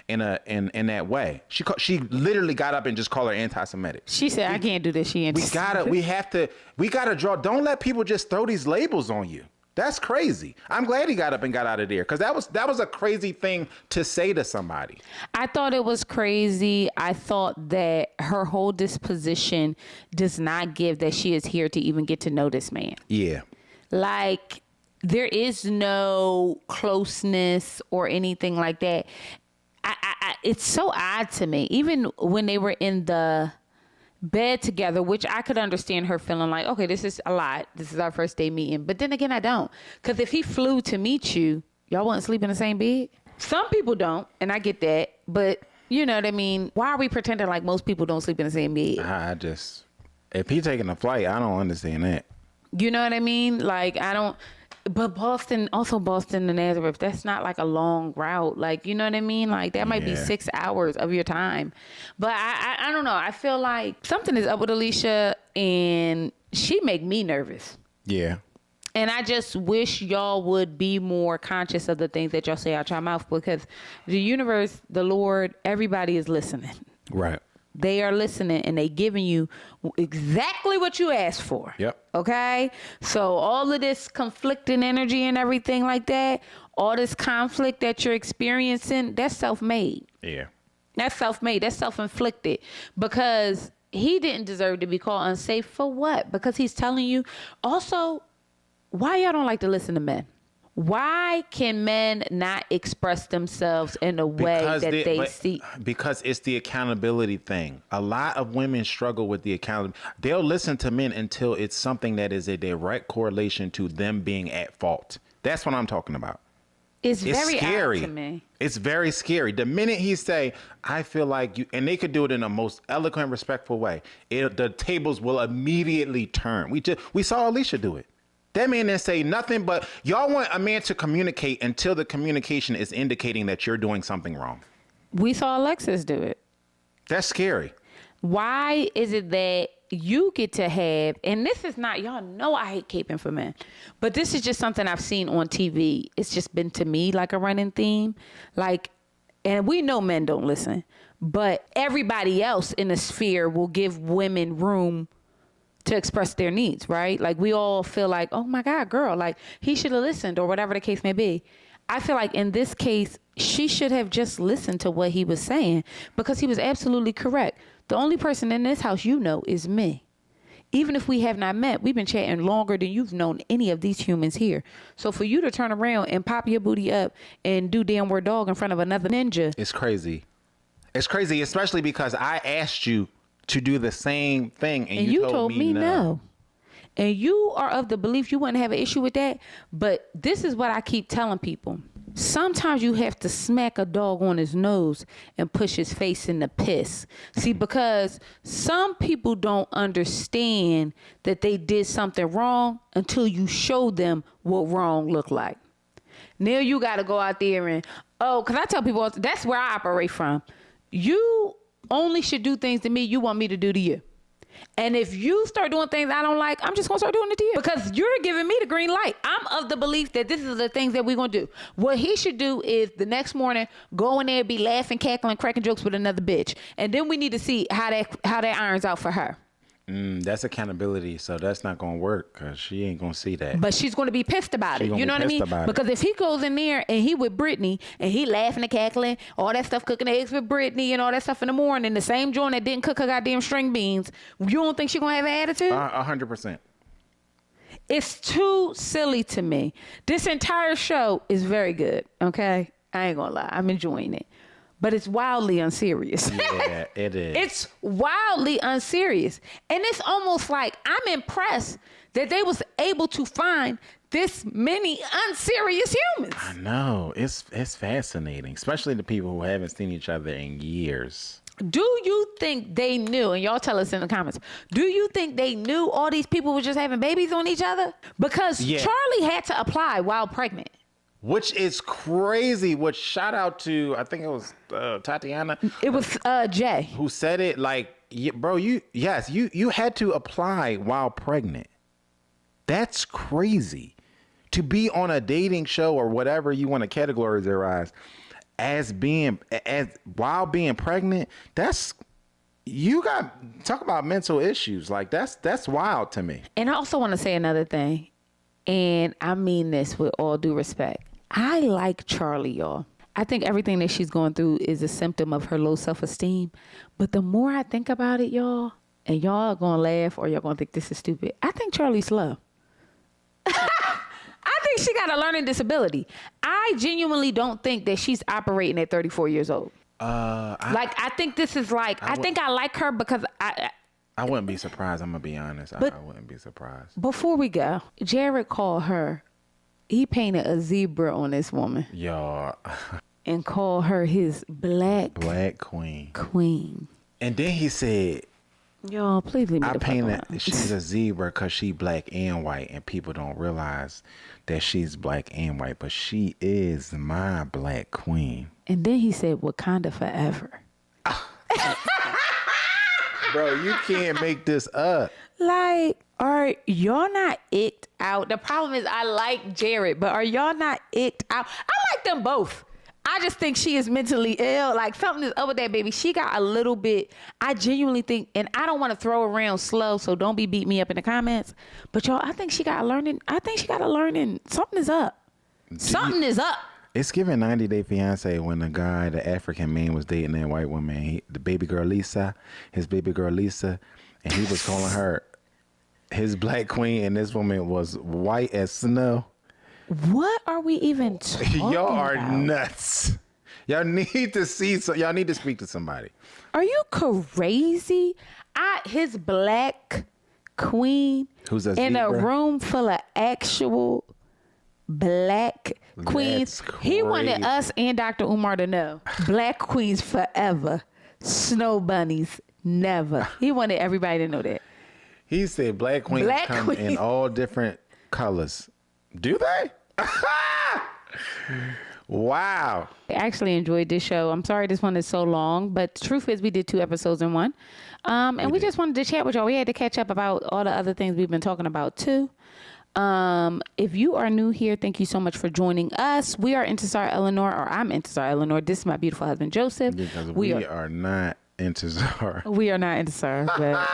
that way. She literally got up and just called her anti-Semitic. She said, I can't do this. She anti-Semitic. We gotta draw. Don't let people just throw these labels on you. That's crazy. I'm glad he got up and got out of there, because that was a crazy thing to say to somebody. I thought it was crazy. I thought that her whole disposition does not give that she is here to even get to know this man. Yeah. Like, there is no closeness or anything like that. It's so odd to me. Even when they were in the bed together, which I could understand her feeling like, okay, this is a lot. This is our first day meeting. But then again, I don't. Because if he flew to meet you, y'all wouldn't sleep in the same bed. Some people don't, and I get that. But you know what I mean? Why are we pretending like most people don't sleep in the same bed? If he taking a flight, I don't understand that. You know what I mean? Like, I don't. But Boston to Nazareth, that's not like a long route. Like, you know what I mean? Like, that might be 6 hours of your time. But I don't know. I feel like something is up with Alicia, and she make me nervous. Yeah. And I just wish y'all would be more conscious of the things that y'all say out your mouth, because the universe, the Lord, everybody is listening. Right. They are listening, and they giving you exactly what you asked for. Yep. Okay? So all of this conflicting energy and everything like that, all this conflict that you're experiencing, that's self-made. Yeah. That's self-made. That's self-inflicted. Because he didn't deserve to be called unsafe. For what? Because he's telling you. Also, why y'all don't like to listen to men? Why can men not express themselves in a way that they see? Because it's the accountability thing. A lot of women struggle with the accountability. They'll listen to men until it's something that is a direct correlation to them being at fault. That's what I'm talking about. It's very scary odd to me. It's very scary. The minute he say, I feel like you, and they could do it in a most eloquent, respectful way, the tables will immediately turn. We saw Alicia do it. That man didn't say nothing, but y'all want a man to communicate until the communication is indicating that you're doing something wrong. We saw Alexis do it. That's scary. Why is it that you get to have, and this is not, y'all know I hate caping for men, but this is just something I've seen on TV. It's just been to me like a running theme. Like, and we know men don't listen, but everybody else in the sphere will give women room to express their needs, right? Like, we all feel like, oh my God, girl, like, he should have listened, or whatever the case may be. I feel like in this case, she should have just listened to what he was saying, because he was absolutely correct. The only person in this house you know is me. Even if we have not met, we've been chatting longer than you've known any of these humans here. So for you to turn around and pop your booty up and do downward dog in front of another ninja. It's crazy. It's crazy, especially because I asked you to do the same thing, and you told me no. And you are of the belief you wouldn't have an issue with that. But this is what I keep telling people. Sometimes you have to smack a dog on his nose and push his face in the piss. See, because some people don't understand that they did something wrong until you show them what wrong look like. Now you got to go out there and, because I tell people, that's where I operate from. You only should do things to me you want me to do to you. And if you start doing things I don't like, I'm just going to start doing it to you, because you're giving me the green light. I'm of the belief that this is the things that we're going to do. What he should do is the next morning go in there, be laughing, cackling, cracking jokes with another bitch. And then we need to see how that irons out for her. That's accountability, so that's not gonna work because she ain't gonna see that. But she's going to be pissed about it. You know what I mean? Because if he goes in there and he with Britney and he laughing and cackling, all that stuff, cooking eggs with Britney and all that stuff in the morning, the same joint that didn't cook her goddamn string beans, you don't think she going to have an attitude? 100%. It's too silly to me. This entire show is very good, okay? I ain't going to lie. I'm enjoying it. But it's wildly unserious. Yeah, it is. It's wildly unserious. And it's almost like I'm impressed that they was able to find this many unserious humans. I know. It's fascinating, especially the people who haven't seen each other in years. Do you think they knew, and y'all tell us in the comments, do you think they knew all these people were just having babies on each other? Because Charlie had to apply while pregnant. Which is crazy. Which shout out to, I think it was Tatiana. It was Jay. Who said it like, bro, you had to apply while pregnant. That's crazy. To be on a dating show or whatever you want to categorize while being pregnant, talk about mental issues. Like that's wild to me. And I also want to say another thing, and I mean this with all due respect. I like Charlie, y'all. I think everything that she's going through is a symptom of her low self-esteem. But the more I think about it, y'all, and y'all are going to laugh or y'all going to think this is stupid, I think Charlie's slow. I think she got a learning disability. I genuinely don't think that she's operating at 34 years old. I think this is like, I think I like her because I wouldn't be surprised. I'm going to be honest. I wouldn't be surprised. Before we go, Jared called her. He painted a zebra on this woman. Y'all. And called her his black queen. And then he said, y'all, please leave me the fuck alone. She's a zebra because she black and white, and people don't realize that she's black and white, but she is my black queen. And then he said, Wakanda forever. Bro, you can't make this up. Like, are y'all not icked out? The problem is I like Jared, but are y'all not icked out? I like them both. I just think she is mentally ill. Like, something is up with that baby. She got a little bit, I genuinely think, and I don't want to throw around slow, so don't be beating me up in the comments. But y'all, I think she got a learning. Something is up. Something is up. It's giving 90 Day Fiance when the guy, the African man, was dating that white woman. His baby girl Lisa, and he was calling her his black queen, and this woman was white as snow. What are we even talking about? Y'all are nuts. Y'all need to y'all need to speak to somebody. Are you crazy? His black queen who's in a room full of actual black queens. He wanted us and Dr. Umar to know. Black queens forever. Snow bunnies never. He wanted everybody to know that. He said black queens come in all different colors. Do they? Wow. I actually enjoyed this show. I'm sorry this one is so long, but the truth is we did 2 episodes in one. And we just wanted to chat with y'all. We had to catch up about all the other things we've been talking about too. If you are new here, thank you so much for joining us. We are Intisar Eleanor, or I'm Intisar Eleanor. This is my beautiful husband, Joseph. Because we are not Intisar. We are not Intisar, but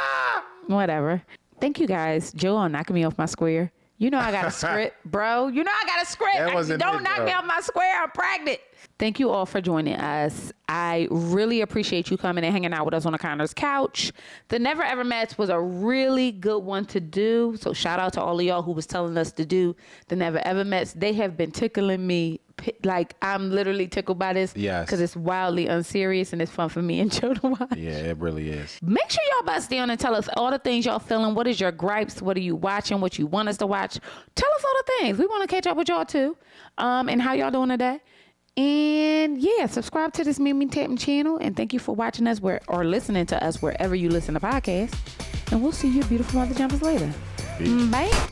whatever. Thank you guys. Joe knocking me off my square. You know I got a script, bro. You know I got a script. Don't knock me off my square. I'm pregnant. Thank you all for joining us. I really appreciate you coming and hanging out with us on the Conner's couch. The Never Ever Mets was a really good one to do. So shout out to all of y'all who was telling us to do the Never Ever Mets. They have been tickling me. Like, I'm literally tickled by this. Yes. Because it's wildly unserious and it's fun for me and Joe to watch. Yeah, it really is. Make sure y'all bust down and tell us all the things y'all feeling. What is your gripes? What are you watching? What you want us to watch? Tell us all the things. We want to catch up with y'all too. And how y'all doing today? And yeah, subscribe to this Mimi Tappan channel. And thank you for watching us or listening to us wherever you listen to podcasts. And we'll see you beautiful mother jumpers later. Peace. Bye.